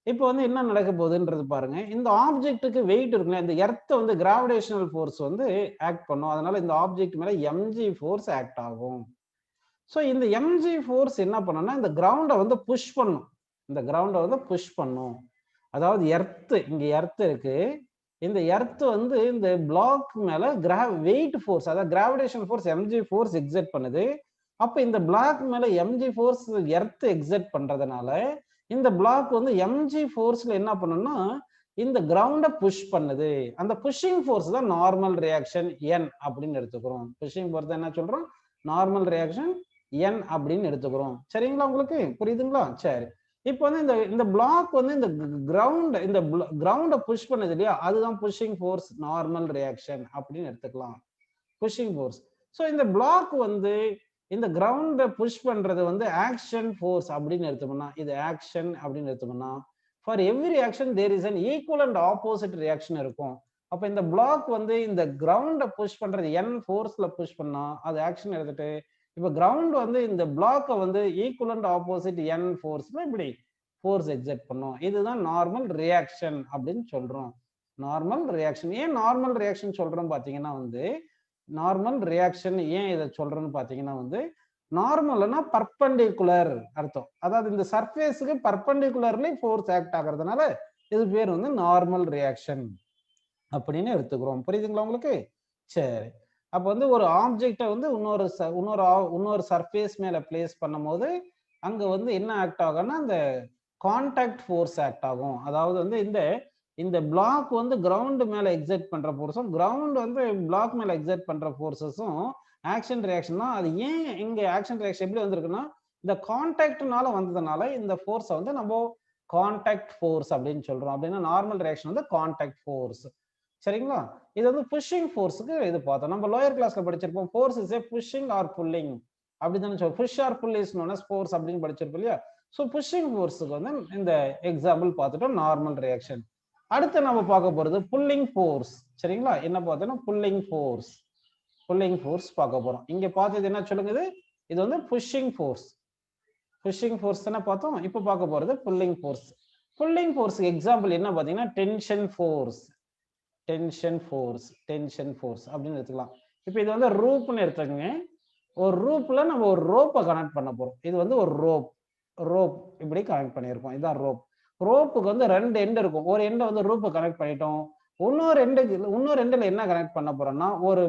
Speaker 1: இப்போ வந்து என்ன நடக்க போகுதுன்றது பாருங்க. இந்த ஆப்ஜெக்ட்டுக்கு வெயிட் இருக்குல்ல, இந்த எர்த் வந்து கிராவிடேஷனல் ஃபோர்ஸ் வந்து ஆக்ட் பண்ணும். அதனால இந்த ஆப்ஜெக்ட் மேலே எம்ஜி ஃபோர்ஸ் ஆக்ட் ஆகும். ஸோ இந்த எம்ஜி ஃபோர்ஸ் என்ன பண்ணணும்னா இந்த கிரவுண்டை வந்து புஷ் பண்ணும். அதாவது இங்க எர்த் இருக்கு. இந்த எர்த் வந்து இந்த பிளாக் மேல வெயிட் ஃபோர்ஸ், அதாவது gravitation force MG force exert பண்ணுது. அப்ப இந்த பிளாக் மேல எம்ஜி ஃபோர்ஸ் எர்த் எக்ஸர்ட் பண்றதுனால இந்த பிளாக் வந்து எம்ஜி ஃபோர்ஸ்ல என்ன பண்ணணும்னா இந்த கிரவுண்ட புஷ் பண்ணுது. அந்த புஷிங் ஃபோர்ஸ் தான் நார்மல் ரியாக்ஷன் n அப்படின்னு எடுத்துக்கிறோம். புஷிங் ஃபோர்ஸ் என்ன சொல்றோம்? நார்மல் ரியாக்ஷன் n அப்படின்னு எடுத்துக்கிறோம். சரிங்களா? உங்களுக்கு புரியுதுங்களா? சரி. இப்போ வந்து இந்த பிளாக் வந்து இந்த கிரவுண்ட புஷ் பண்ணுது இல்லையா, அதுதான் புஷிங் ஃபோர்ஸ் நார்மல் ரியாக்ஷன் அப்படின்னு எடுத்துக்கலாம். Pushing force. ஸோ இந்த பிளாக் வந்து இந்த கிரவுண்ட புஷ் பண்றது வந்து ஆக்ஷன் ஃபோர்ஸ் அப்படின்னு எடுத்தோம்னா, இது ஆக்ஷன் அப்படின்னு எடுத்தோம்னா, for every action there is an equal and opposite reaction இருக்கும். அப்ப இந்த பிளாக் வந்து இந்த கிரவுண்ட புஷ் பண்றது n ஃபோர்ஸ்ல புஷ் பண்ணா அது ஆக்ஷன் எடுத்துட்டு, இப்ப கிரவுண்ட் வந்து இந்த பிளாக்க வந்து ஈக்குவல் அண்ட் ஆப்போசிட் n ஃபோர்ஸ்ல இப்படி ஃபோர்ஸ் எக்ஸர்ட் பண்ணும். இதுதான் நார்மல் ரியாக்ஷன் அப்படின்னு சொல்றோம். Normal reaction. ஏன் நார்மல் ரியாக்ஷன் சொல்றோம் பாத்தீங்கன்னா வந்து, நார்மல் ரியாக்ஷன் ஏன் இதை சொல்றேன்னு பாத்தீங்கன்னா வந்து, நார்மல்னா பர்பெண்டிகுலர் அர்த்தம். அதாவது இந்த சர்ஃபேஸுக்கு பர்பெண்டிகுலர்லி ஃபோர்ஸ் ஆக்ட் ஆகிறதுனால இது பேர் வந்து நார்மல் ரியாக்ஷன் அப்படின்னு எடுத்துக்கிறோம். புரியுதுங்களா உங்களுக்கு? சரி. அப்ப வந்து ஒரு ஆப்ஜெக்டை வந்து இன்னொரு சர்ஃபேஸ் மேல பிளேஸ் பண்ணும்போது அங்க வந்து என்ன ஆக்ட் ஆகும்னா அந்த கான்டாக்ட் ஃபோர்ஸ் ஆக்ட் ஆகும். அதாவது வந்து இந்த பிளாக் வந்து கிரவுண்ட் மேல எக்ஸர்ட் பண்ற ஃபோர்ஸும், கிரவுண்ட் வந்து பிளாக் மேல எக்ஸர்ட் பண்ற ஃபோர்ஸஸும் ஆக்ஷன் ரியாக்ஷன் தான். அது ஏன் இங்க ஆக்ஷன் ரியாக்ஷன் எப்படி வந்திருக்குன்னா, இந்த கான்டாக்ட்னால வந்ததுனால இந்த ஃபோர்ஸை வந்து நம்ம கான்டாக்ட் ஃபோர்ஸ் அப்படின்னு சொல்றோம். அப்படின்னா நார்மல் ரியாக்ஷன் வந்து கான்டாக்ட் ஃபோர்ஸ். சரிங்களா? இது வந்து புஷிங் ஃபோர்ஸுக்கு இது பார்த்தோம். நம்ம லோயர் கிளாஸ்ல படிச்சிருப்போம், force is a pushing or pulling அப்படிதானே சொல்லுவோம். Push or pull is known as force அப்படின்னு படிச்சிருப்போம் இல்லையா? ஸோ புஷிங் ஃபோர்ஸுக்கு வந்து இந்த எக்ஸாம்பிள் பார்த்துட்டோம், நார்மல் ரியாக்ஷன். அடுத்து நம்ம பார்க்க போறது புல்லிங் ஃபோர்ஸ். சரிங்களா? என்ன பார்த்தோம்னா புல்லிங் ஃபோர்ஸ். புல்லிங் ஃபோர்ஸ் பார்க்க போறோம். இங்க பார்த்தது என்ன சொல்லுங்க, இது வந்து புஷிங் ஃபோர்ஸ். புஷிங் ஃபோர்ஸ் தானே பார்த்தோம். இப்போ பார்க்க போறது புல்லிங் ஃபோர்ஸ். புல்லிங் ஃபோர்ஸ்க்கு எக்ஸாம்பிள் என்ன பார்த்தீங்கன்னா டென்ஷன் ஃபோர்ஸ். டென்ஷன் ஃபோர்ஸ் அப்படின்னு எடுத்துக்கலாம். இப்போ இது வந்து ரூப்னு எடுத்துக்கங்க. ஒரு ரூப்ல நம்ம ஒரு ரோப்பை கனெக்ட் பண்ண போறோம். இது வந்து ஒரு ரோப் இப்படி கனெக்ட் பண்ணியிருக்கோம். இதுதான் ரோப். ரோப்புக்கு வந்து 2 எண்ட் இருக்கும். ஒரு எண்டை வந்து ரூப்பை கனெக்ட் பண்ணிட்டோம். இன்னொரு எண்டுல என்ன கனெக்ட் பண்ண போறோம்னா ஒரு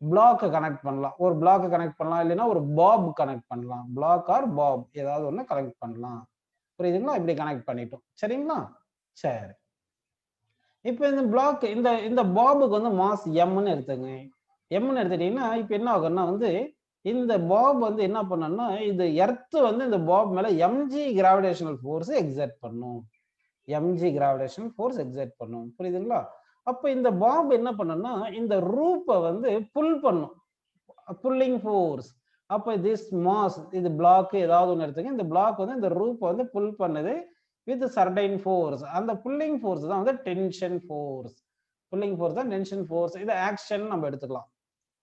Speaker 1: பிளாக் கனெக்ட் பண்ணலாம். ஒரு பிளாக் கனெக்ட் பண்ணலாம், இல்லைன்னா ஒரு பாப் கனெக்ட் பண்ணலாம். பிளாக் ஆர் பாப் ஏதாவது ஒண்ணு கனெக்ட் பண்ணலாம். புரியுதுங்களா? இப்படி கனெக்ட் பண்ணிட்டோம். சரிங்களா? சரி. இப்போ இந்த பிளாக் இந்த பாபுக்கு வந்து மாஸ் எம்னு எடுத்துங்க. எம்னு எடுத்துட்டீங்கன்னா இப்போ என்ன ஆகும்னா வந்து இந்த பாப் வந்து என்ன பண்ணணும்னா இது எர்த் வந்து இந்த பாப் மேல mg கிராவிடேஷனல் ஃபோர்ஸ் எக்ஸர்ட் பண்ணும். mg கிராவிடேஷனல் ஃபோர்ஸ் எக்ஸர்ட் பண்ணும். புரியுதுங்களா? அப்ப இந்த பாப் என்ன பண்ணணும்னா இந்த ரூப்பை வந்து புல் பண்ணும். Pulling force. அப்ப திஸ் மாஸ் இது பிளாக் ஏதாவது ஒன்று எடுத்துங்க. இந்த பிளாக் வந்து இந்த ரூப்பை வந்து புல் பண்ணுது வித் சர்டைன் ஃபோர்ஸ். அந்த புல்லிங் ஃபோர்ஸ் தான் வந்து டென்ஷன் ஃபோர்ஸ். புல்லிங் ஃபோர்ஸ் தான் டென்ஷன் ஃபோர்ஸ். இது ஆக்ஷன் நம்ம எடுத்துக்கலாம்.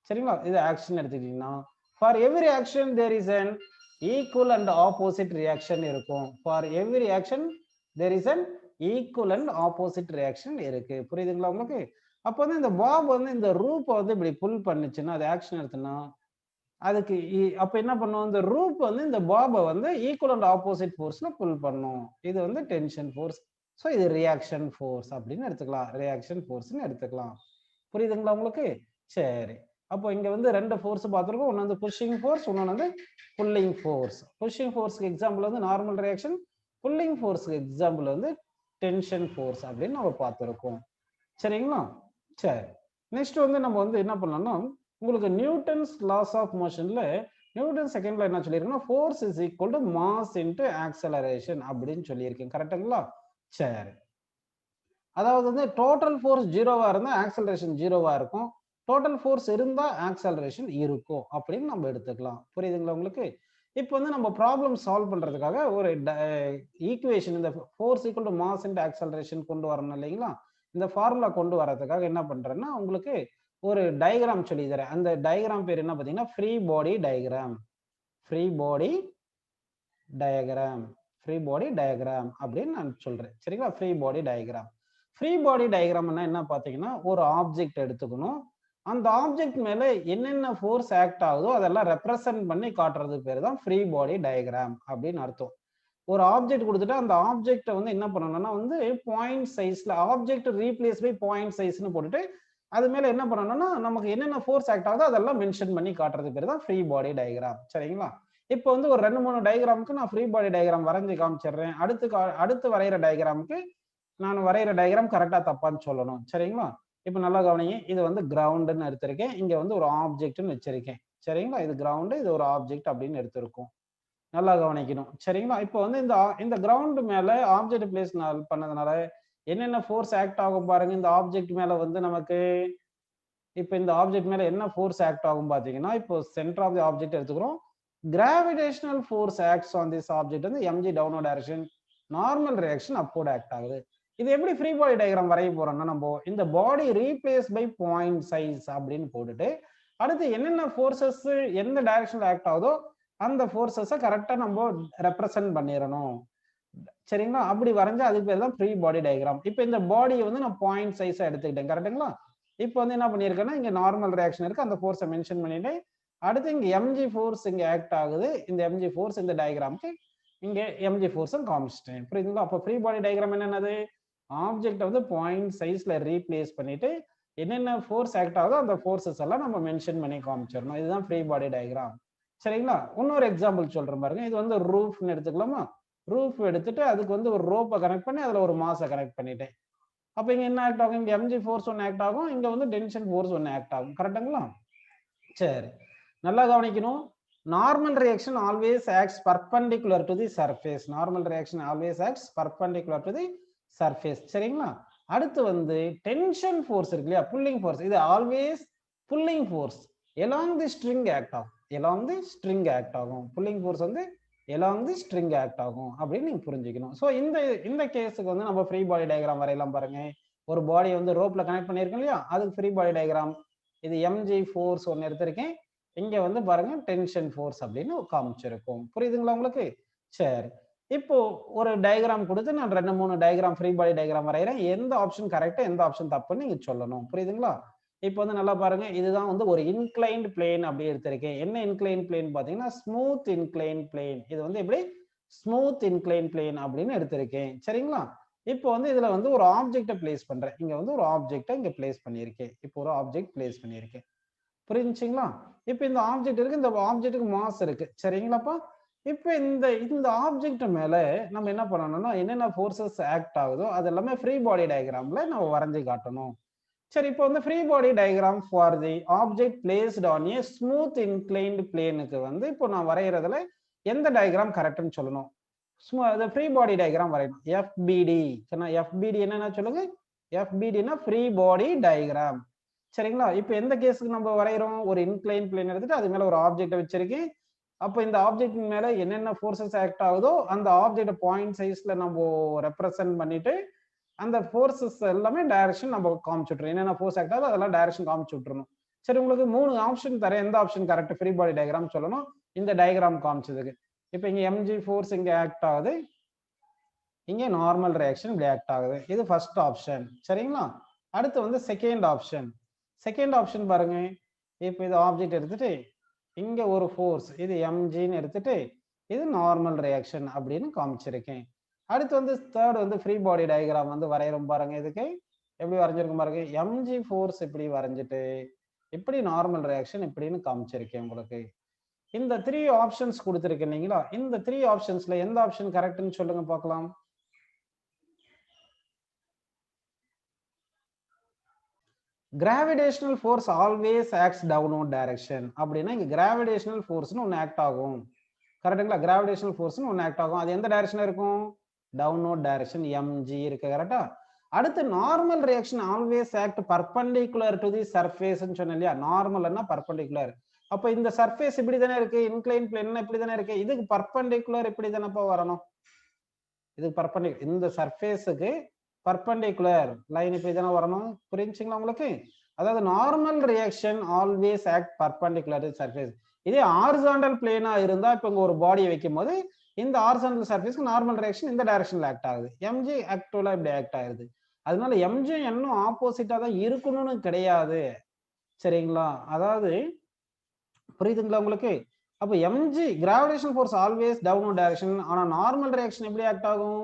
Speaker 1: சரிங்களா? இது ஆக்ஷன் எடுத்துக்கிட்டீங்கன்னா for every action there is an equal and opposite reaction இருக்கும். For every action there is an equal and opposite reaction இருக்கு. புரியுதுங்களா உங்களுக்கு? அப்போ வந்து இந்த பாப் வந்து இந்த ரூப்பை வந்து இப்படி புல் பண்ணுச்சுன்னா அது ஆக்ஷன் எடுத்துன்னா அதுக்கு அப்ப என்ன பண்ணும், இந்த ரூப் வந்து இந்த பாபை வந்து ஈக்குவல் அண்ட் ஆப்போசிட் ஃபோர்ஸ்ல புல் பண்ணும். இது வந்து டென்ஷன் ஃபோர்ஸ். ஸோ இது ரியாக்ஷன் ஃபோர்ஸ் அப்படின்னு எடுத்துக்கலாம். ரியாக்ஷன் ஃபோர்ஸ்ன்னு எடுத்துக்கலாம். புரியுதுங்களா உங்களுக்கு? சரி. அப்போ இங்க வந்து 2 ஃபோர்ஸ் பார்த்துருக்கோம். ஒன்று வந்து புஷிங் ஃபோர்ஸ், இன்னொன்று வந்து புல்லிங் ஃபோர்ஸ். புஷிங் ஃபோர்ஸ்க்கு எக்ஸாம்பிள் வந்து நார்மல் ரியாக்ஷன், புல்லிங் ஃபோர்ஸ்க்கு எக்ஸாம்பிள் வந்து டென்ஷன் ஃபோர்ஸ் அப்படின்னு நம்ம பார்த்துருக்கோம். சரிங்களா? சரி. நெக்ஸ்ட் வந்து நம்ம வந்து என்ன பண்ணலாம்னா உங்களுக்கு நியூட்டன்ஸ் லாஸ் ஆஃப் மோஷன்ல நியூட்டன் செகண்ட்ல என்ன சொல்லியிருக்கேன்னா force is equal to mass into acceleration அப்படின்னு சொல்லியிருக்கேன். கரெக்டுங்களா? சரி. அதாவது வந்து டோட்டல் ஃபோர்ஸ் 0வா இருந்தா ஆக்சலரேஷன் 0வா இருக்கும். டோட்டல் ஃபோர்ஸ் இருந்தா ஆக்சலரேஷன் இருக்கும் அப்படின்னு நம்ம எடுத்துக்கலாம். புரியுதுங்களா உங்களுக்கு? இப்போ வந்து நம்ம ப்ராப்ளம் சால்வ் பண்றதுக்காக ஒரு ஈக்குவேஷன் இந்த force equal to mass into acceleration கொண்டு வரணும் இல்லைங்களா? இந்த ஃபார்முலா கொண்டு வரதுக்காக என்ன பண்றேன்னா உங்களுக்கு ஒரு டயக்ராம் சொல்லி தரேன். அந்த டயக்ராம் பேர் என்ன பார்த்தீங்கன்னா free body diagram. Free body diagram. Free body diagram அப்படின்னு நான் சொல்றேன். சரிங்களா? Free body diagram. Free body டயக்ராம்னா என்ன பார்த்தீங்கன்னா ஒரு ஆப்ஜெக்ட் எடுத்துக்கணும். அந்த ஆப்ஜெக்ட் மேல என்னென்ன ஃபோர்ஸ் ஆக்ட் ஆகுதோ அதெல்லாம் ரெப்ரசன்ட் பண்ணி காட்டுறது பேர் தான் ஃப்ரீ பாடி டயக்ராம் அப்படின்னு அர்த்தம். ஒரு ஆப்ஜெக்ட் கொடுத்துட்டு அந்த ஆப்ஜெக்டை வந்து என்ன பண்ணணும்னா வந்து பாயிண்ட் சைஸ்ல ஆப்ஜெக்ட் ரீப்ளேஸ் பை பாயிண்ட் சைஸ்னு போட்டுட்டு அது மேல என்ன பண்ணணும்னா நமக்கு என்னென்ன ஃபோர்ஸ் ஆக்ட் ஆகுதோ அதெல்லாம் மென்ஷன் பண்ணி காட்டுறது பேர் தான் ஃப்ரீ பாடி டயக்ராம். சரிங்களா? இப்போ வந்து ஒரு 2-3 டயக்ராமுக்கு நான் ஃப்ரீ பாடி டயக்ராம் வரைஞ்சி காமிச்சிடுறேன். அடுத்து வரைகிற டயக்ராமுக்கு நான் வரைகிற டயக்ராம் கரெக்டா தப்பான்னு சொல்லணும். சரிங்களா? இப்ப நல்லா கவனிங்க. இது வந்து கிரவுண்டுன்னு எடுத்திருக்கேன். இங்க வந்து ஒரு ஆப்ஜெக்ட்னு வச்சிருக்கேன். சரிங்களா? இது கிரவுண்டு, இது ஒரு ஆப்ஜெக்ட் அப்படின்னு எடுத்திருக்கோம். நல்லா கவனிக்கணும். சரிங்களா? இப்போ வந்து இந்த கிரவுண்ட் மேல ஆப்ஜெக்ட் பிளேஸ் பண்ணதுனால என்னென்ன ஃபோர்ஸ் ஆக்ட் ஆகும் பாருங்க. இந்த ஆப்ஜெக்ட் மேல வந்து நமக்கு இப்ப இந்த ஆப்ஜெக்ட் மேல என்ன ஃபோர்ஸ் ஆக்ட் ஆகும் பாத்தீங்கன்னா, இப்போ சென்டர் ஆஃப் தி ஆப்ஜெக்ட் எடுத்துக்கிறோம். Gravitational force acts on this object வந்து mg downward direction, normal reaction upward act ஆகுது. இது எப்படி ஃப்ரீ பாடி டயகிராம் வரைய போறோம்னா, நம்ம இந்த பாடி ரீப்ளேஸ் பை பாயிண்ட் சைஸ் அப்படின்னு போட்டுட்டு, அடுத்து என்னென்ன ஃபோர்ஸஸ் எந்த டைரக்ஷன்ல ஆக்ட் ஆகுதோ அந்த ஃபோர்ஸஸ கரெக்ட்டா நம்ம ரெப்ரசன்ட் பண்ணிரணும். சரிங்களா? அப்படி வரைஞ்சா அதுக்கு பேர் தான் ஃப்ரீ பாடி டயகிராம். இப்ப இந்த பாடிய வந்து நான் பாயிண்ட் சைஸா எடுத்துக்கிட்டேன். கரெக்ட்டுங்களா? இப்ப வந்து என்ன பண்ணியிருக்கேன்னா, இங்க நார்மல் ரியாக்ஷன் இருக்கு. அந்த ஃபோர்ஸ மென்ஷன் பண்ணிட்டு, அடுத்து இங்க mg ஃபோர்ஸ் இங்க ஆக்ட் ஆகுது. இந்த mg ஃபோர்ஸ் இந்த டயகிராம்க்கு இங்க mg ஃபோர்ஸும் காமிச்சிட்டேன். புரியுதுங்களா? அப்ப ஃப்ரீ பாடி டயகிராம் என்னது? ஆப்ஜெக்ட் வந்து பாயிண்ட் சைஸ்ல ரீப்ளேஸ் பண்ணிட்டு, என்னென்ன ஃபோர்ஸ் ஆக்ட் ஆகுதோ அந்த ஃபோர்ஸஸ் எல்லாம் நம்ம மென்ஷன் பண்ணி காமிச்சிரணும். இதுதான் ஃப்ரீ பாடி டயகிராம். சரிங்களா? இன்னொரு எக்ஸாம்பிள் சொல்றேன் பாருங்க. இது வந்து ரூஃப்னு எடுத்துக்கலாமா? ரூஃப் எடுத்துட்டு அதுக்கு வந்து ஒரு ரோப்ப கனெக்ட் பண்ணி அதுல ஒரு மாஸ கனெக்ட் பண்ணிட்டேன். அப்ப இங்க என்ன ஆக்ட் ஆகும்? இங்க mg ஃபோர்ஸ் ஒன்னு ஆக்ட் ஆகும். இங்க வந்து டென்ஷன் ஃபோர்ஸ் ஒன்னு ஆக்ட் ஆகும். கரெக்ட்டுங்களா? சரி. நல்லா கவனிக்கணும். Normal reaction always acts perpendicular to the surface. Normal reaction always acts perpendicular to the surface. சரிங்களா? அடுத்து வந்து டென்ஷன் ஃபோர்ஸ் இருக்கு இல்லையா? Pulling force. இது always pulling force along the string act ஆகும். along தி ஸ்ட்ரிங் ஆக்ட் ஆகும். புல்லிங் ஃபோர்ஸ் வந்து along தி ஸ்ட்ரிங் ஆக்ட் ஆகும் அப்படின்னு நீங்க புரிஞ்சுக்கணும். சோ இந்த கேஸுக்கு வந்து நம்ம ஃப்ரீ பாடி டயகிராம் வரையலாம் பாருங்க. ஒரு பாடி வந்து ரோப்ல கனெக்ட் பண்ணியிருக்கோம் இல்லையா? அதுக்கு ஃப்ரீ பாடி டயகிராம். இது mg ஃபோர்ஸ் ஒன்னு எடுத்திருக்கேன். இங்க வந்து பாருங்க டென்ஷன் ஃபோர்ஸ் அப்படின்னு காமிச்சிருக்கும். புரியுதுங்களா உங்களுக்கு? சரி. இப்போ ஒரு டயகிராம் கொடுத்து நான் 2 3 டயகிராம் ஃப்ரீ பாடி டயகிராம் வரையறேன். எந்த ஆப்ஷன் கரெக்ட், எந்த ஆப்ஷன் தப்புன்னு நீங்க சொல்லணும். புரியுதுங்களா? இப்போ வந்து நல்லா பாருங்க. இதுதான் வந்து ஒரு இன்க்ளைன்ட் பிளேன் அப்படி எடுத்திருக்கேன். என்ன இன்க்ளைன்ட் பிளேன் பாத்தீங்கன்னா, ஸ்மூத் இன்க்ளைன்ட் பிளேன். இது வந்து எப்படி ஸ்மூத் இன்க்ளைன்ட் பிளேன் அப்படின்னு எடுத்திருக்கேன். சரிங்களா? இப்போ வந்து இதுல வந்து ஒரு ஆப்ஜெக்ட பிளேஸ் பண்றேன். இங்க வந்து ஒரு ஆப்ஜெக்ட இங்க பிளேஸ் பண்ணியிருக்கேன். இப்போ ஒரு ஆப்ஜெக்ட் பிளேஸ் பண்ணியிருக்கேன். புரிஞ்சுங்களா? இப்போ இந்த ஆப்ஜெக்ட் இருக்கு. இந்த ஆப்ஜெக்ட்டுக்கு மாஸ் இருக்கு. சரிங்களாப்பா? இப்போ இந்த ஆப்ஜெக்ட் மேல நம்ம என்ன பண்ணணும்னா, என்னென்ன ஃபோர்ஸஸ் ஆக்ட் ஆகுதோ அது எல்லாமே ஃப்ரீ பாடி டயகிராம்ல நம்ம வரைஞ்சு காட்டணும். சரி, இப்போ வந்து free body diagram for the object placed on a smooth inclined பிளேனுக்கு வந்து இப்போ நான் வரைகிறதுல எந்த டயகிராம் கரெக்ட்னு சொல்லணும். ஃப்ரீ பாடி டயகிராம் வரையணும். FBD. FBD என்னன்னா சொல்லுங்க. FBDனா ஃப்ரீ பாடி டயகிராம். சரிங்களா? இப்போ எந்த கேஸுக்கு நம்ம வரைகிறோம்? ஒரு இன்க்ளைன் பிளேன் எடுத்துட்டு அது மேல ஒரு ஆப்ஜெக்ட் வச்சிருக்கேன். அப்போ இந்த ஆப்ஜெக்ட் மேல என்னென்ன ஃபோர்ஸஸ் ஆக்ட் ஆகுதோ அந்த ஆப்ஜெக்ட் பாயிண்ட் சைஸ்ல நம்ம ரெப்ரசன்ட் பண்ணிட்டு அந்த ஃபோர்ஸஸ் எல்லாமே டைரக்ஷன் நம்ம காமிச்சு விட்டுறோம். என்னென்ன ஃபோர்ஸ் ஆக்ட் ஆகுதோ அதெல்லாம் டைரக்ஷன் காமிச்சு விட்டுறணும். சரி, உங்களுக்கு 3 ஆப்ஷன் தரேன். எந்த option correct free body diagram சொல்லணும் இந்த டயகிராம் காமிச்சதுக்கு. இப்போ இங்க mg ஃபோர்ஸ் இங்க ஆக்ட் ஆகுது. இங்க நார்மல் ரியாக்ஷன் இப்படி ஆக்ட் ஆகுது. இது ஃபர்ஸ்ட் ஆப்ஷன். சரிங்களா? அடுத்து வந்து செகண்ட் ஆப்ஷன். செகண்ட் ஆப்ஷன் பாருங்க. இப்போ இது ஆப்ஜெக்ட் எடுத்துட்டு இங்க ஒரு ஃபோர்ஸ் இது mgன்னு எடுத்துட்டு இது நார்மல் ரியாக்ஷன் அப்படின்னு காமிச்சிருக்கேன். அடுத்து வந்து தேர்ட் வந்து ஃப்ரீ பாடி டயகிராம் வந்து வரையறோம் பாருங்க. இதுக்கு எப்படி வரைஞ்சிருக்கும் பாருங்க. mg ஃபோர்ஸ் இப்படி வரைஞ்சிட்டு இப்படி நார்மல் ரியாக்ஷன் இப்படின்னு காமிச்சிருக்கேன் உங்களுக்கு. இந்த 3 ஆப்ஷன்ஸ் கொடுத்திருக்கேன் இல்லைங்களா? இந்த 3 ஆப்ஷன்ஸ்ல எந்த ஆப்ஷன் கரெக்ட்னு சொல்லுங்க பார்க்கலாம். Gravitational force always acts downward direction அப்படின்னா இங்க கிராவிடேஷனல் ஃபோர்ஸ்னு ஒன்னு ஆக்ட் ஆகும். கரெக்ட்டுங்களா? கிராவிடேஷனல் ஃபோர்ஸ்னு ஒன்னு ஆக்ட் ஆகும். அது எந்த டைரக்ஷன்ல இருக்கும்? டவுன்வர்ட் டைரக்ஷன் mg இருக்கு. கரெக்ட்டா? அடுத்து normal reaction always act perpendicular to the சர்ஃபேஸ்னு சொன்னேன் இல்லையா? நார்மல்னா பர்பெண்டிகுலர். அப்ப இந்த சர்ஃபேஸ் இப்படி தானே இருக்கு. இன்க்ளைன் பிளேன் இப்படி தானே இருக்கு. இதுக்கு பர்பெண்டிகுலர் இப்படி தானப்பா வரணும். இதுக்கு பர்பெண்டிகுலர் இந்த சர்ஃபேஸ்க்கு பர்பெண்டிகுலர் லைன் இப்படி தானே வரணும். புரிஞ்சுங்களா உங்களுக்கு? அதாவது normal reaction always act perpendicular to surface. இதே ஹாரிசான்டல் பிளேனா இருந்தா இப்ப இங்க ஒரு பாடியை வைக்கும் போது இந்த ஹாரிசான்டல் சர்ஃபேஸ்க்கு நார்மல் ரியாக்ஷன் இந்த டைரக்ஷன்ல ஆக்ட் ஆகுது. mg ஆக்சுவலா இப்படி ஆக்ட் ஆகுது. அதனால mg இன்னும் ஆப்போசிட்டா தான் இருக்கணும்னு கிடையாது. சரிங்களா? அதாவது புரியுதுங்களா உங்களுக்கு? அப்ப mg gravitation force always downward direction. ஆனா நார்மல் ரியாக்ஷன் எப்படி ஆக்ட் ஆகும்?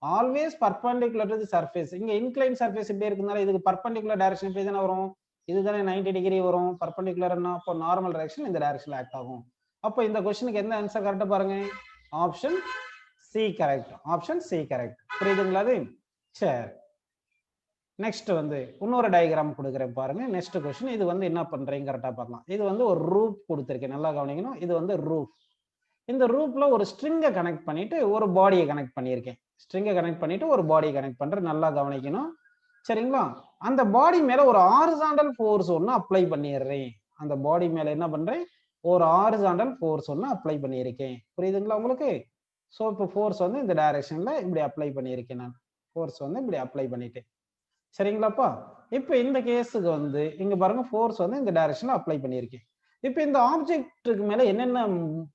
Speaker 1: Always perpendicular to the surface. இங்க இன்க்ளைன் சர்ஃபேஸ் இப்படி இருக்கனால இதுக்கு பர்பெண்டிகுலர் டைரக்ஷன் இப்படி தானே வரும். இதுதானே 90 டிகிரி வரும். பர்பெண்டிகுலர்னா அப்போ நார்மல் டைரக்ஷன் இந்த டைரக்ஷன்ல ஆக்ட் ஆகும். அப்போ இந்த क्वेश्चनக்கு எந்த ஆன்சர் கரெக்ட்டா பாருங்க. Option C correct. Option C correct. புரியுதுங்களா அது? சரி, நெக்ஸ்ட் வந்து இன்னொரு டயக்ராம் கொடுக்குறேன் பாருங்க. நெக்ஸ்ட் கொஸ்டின் இது வந்து என்ன பண்றீங்க கரெக்டா பார்க்கலாம். இது வந்து ஒரு ரூப் கொடுத்துருக்கேன், நல்லா கவனிக்கணும். இது வந்து ரூப். இந்த ரூப்ல ஒரு ஸ்ட்ரிங்கை கனெக்ட் பண்ணிட்டு ஒரு பாடியை கனெக்ட் பண்ணியிருக்கேன். ஸ்ட்ரிங்கை கனெக்ட் பண்ணிட்டு ஒரு பாடியை கனெக்ட் பண்றேன், நல்லா கவனிக்கணும். சரிங்களா? அந்த பாடி மேல ஒரு ஹாரிசான்டல் ஃபோர்ஸ் ஒன்று அப்ளை பண்ணிடுறேன். அந்த பாடி மேல என்ன பண்றேன், ஒரு ஹாரிசான்டல் ஃபோர்ஸ் ஒன்று அப்ளை பண்ணியிருக்கேன். புரியுதுங்களா உங்களுக்கு? ஸோ இப்போ ஃபோர்ஸ் வந்து இந்த டைரக்ஷன்ல இப்படி அப்ளை பண்ணியிருக்கேன். நான் ஃபோர்ஸ் வந்து இப்படி அப்ளை பண்ணிட்டேன். சரிங்களாப்பா? இப்போ இந்த கேஸுக்கு வந்து இங்க பாருங்க, ஃபோர்ஸ் வந்து இந்த டைரக்ஷன்ல அப்ளை பண்ணியிருக்கேன். இப்போ இந்த ஆப்ஜெக்ட்டுக்கு மேல என்னென்ன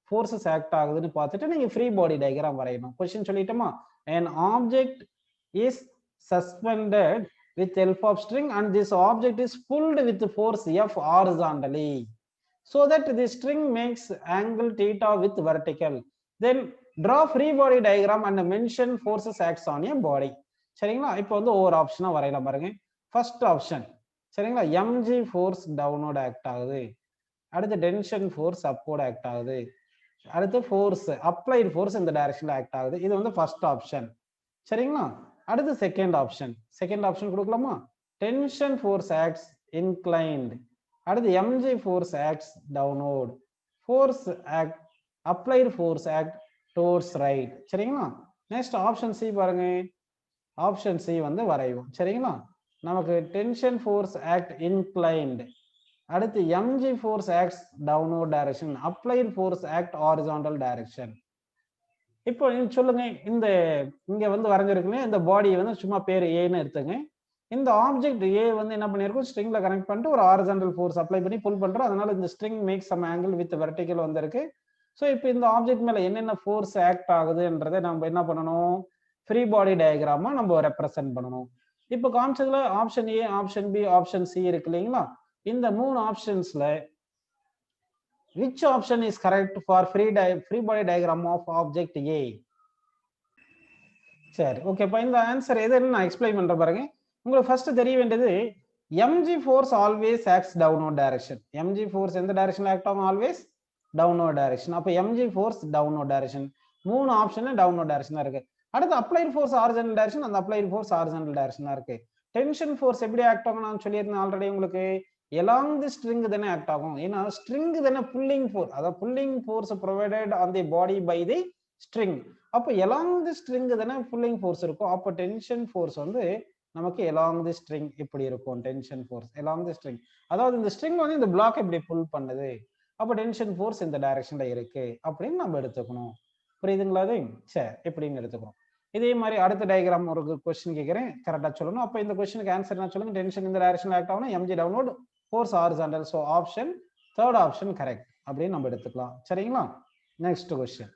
Speaker 1: ஃபோர்ஸஸ் ஆக்ட் ஆகுதுன்னு பார்த்துட்டு நீங்க ஃப்ரீ பாடி டயக்ராம் வரையணும். Question சொல்லிட்டோமா? an object is suspended with help of string and this object is pulled with force F horizontally so that the string makes angle theta with vertical. Then draw free body diagram and mention forces acts on a body. சரிங்களா? இப்போ வந்து ஒவ்வொரு ஆப்ஷனா வரையலாம் பாருங்க. ஃபர்ஸ்ட் ஆப்ஷன் சரிங்களா, mg ஃபோர்ஸ் டவுன்வர்ட் ஆக்ட் ஆகுது. அடுத்து டென்ஷன் ஃபோர்ஸ் அப்வர்ட் ஆக்ட் ஆகுது. அடுத்து ஃபோர்ஸ் அப்ளைடு ஃபோர்ஸ் இந்த டைரக்ஷன்ல ஆக்ட் ஆகுது. இது வந்து ஃபர்ஸ்ட் ஆப்ஷன். சரிங்களா? அடுத்து செகண்ட் ஆப்ஷன். செகண்ட் ஆப்ஷன் கொடுக்கலாமா? Tension force acts inclined. அடுத்து mg force acts downward. Force act applied force act towards right. சரிங்களா? நெக்ஸ்ட் ஆப்ஷன் சி பாருங்க. ஆப்ஷன் சி வந்து வரையும். சரிங்களா? நமக்கு டென்ஷன் ஃபோர்ஸ் ஆக்ட் இன்க்ளைன்ட், அடுத்து mg force acts downward direction, applied force act horizontal direction. இப்போ நீங்க சொல்லுங்க, இந்த இங்க வந்து வரைஞ்சிருக்குங்க இந்த பாடி வந்து சும்மா பேர் ஏன்னு எடுத்துங்க. இந்த ஆப்ஜெக்ட் ஏ வந்து என்ன பண்ணிருக்கும், ஸ்ட்ரிங்ல கனெக்ட் பண்ணிட்டு ஒரு ஹாரிசான்டல் ஃபோர்ஸ் அப்ளை பண்ணி புல் பண்றோம். அதனால இந்த string make some angle with vertical வந்திருக்கு. ஸோ இப்போ இந்த ஆப்ஜெக்ட் மேல என்னென்ன ஃபோர்ஸ் ஆக்ட் ஆகுதுன்றதை நம்ம என்ன பண்ணணும், ஃப்ரீ பாடி டயக்ராமா நம்ம ரெப்ரசென்ட் பண்ணணும். இப்போ காமிச்சதுல option A, option B, option C இருக்கு இல்லைங்களா? இந்த மூணு ஆப்ஷன்ஸ்ல which option is correct for free body diagram of object A? சரி, ஓகே. இப்போ இந்த ஆன்சர் எதுன்னு நான் எக்ஸ்பிளைன் பண்ற பாருங்க. உங்களுக்கு ஃபர்ஸ்ட் தெரிய வேண்டியது mg force always acts downward direction. mg force எந்த டைரக்ஷன்ல ஆக்ட் ஆகும்? Always downward direction. அப்போ mg force டவுன்வர்ட் டைரக்ஷன். மூணு ஆப்ஷன்ல டவுன்வர்ட் டைரக்ஷன் தான் இருக்கு. அடுத்து அப்ளைடு ஃபோர்ஸ் ஹாரிசான்டல் டைரக்ஷன், அந்த அப்ளைடு ஃபோர்ஸ் ஹாரிசான்டல் டைரக்ஷன் தான் இருக்கு. டென்ஷன் ஃபோர்ஸ் எப்படி ஆக்ட் ஆகும் நான் சொல்லியிருந்தேன் ஆல்ரெடி உங்களுக்கு. along the string தானே ஆக்ட் ஆகும். ஏன்னா ஸ்ட்ரிங் தானே புல்லிங் ஃபோர்ஸ், அதாவது pulling force provided on the body by the string. அப்போ along the string தானே புல்லிங் ஃபோர்ஸ் இருக்கும். அப்போ டென்ஷன் ஃபோர்ஸ் வந்து நமக்கு along the string இப்படி இருக்கும். Tension force along the string, அதாவது இந்த ஸ்ட்ரிங் வந்து இந்த பிளாக் இப்படி புல் பண்ணுது. அப்போ டென்ஷன் ஃபோர்ஸ் இந்த டைரக்ஷன்ல இருக்கு அப்படின்னு நம்ம எடுத்துக்கணும். புரியுதுங்களா? அது சரி, எப்படின்னு எடுத்துக்கணும். இதே மாதிரி அடுத்த டயக்ராம் ஒரு கொஸ்டின் கேட்கிறேன், கரெக்டா சொல்லணும். அப்போ இந்த கொஸ்டினுக்கு ஆன்சர் என்ன சொல்லுங்க. டென்ஷன் இந்த டைரக்ஷன்ல ஆக்ட் ஆகணும், mg downward, force horizontal. So option third option correct அப்படின்னு நம்ம எடுத்துக்கலாம். சரிங்களா? Next question.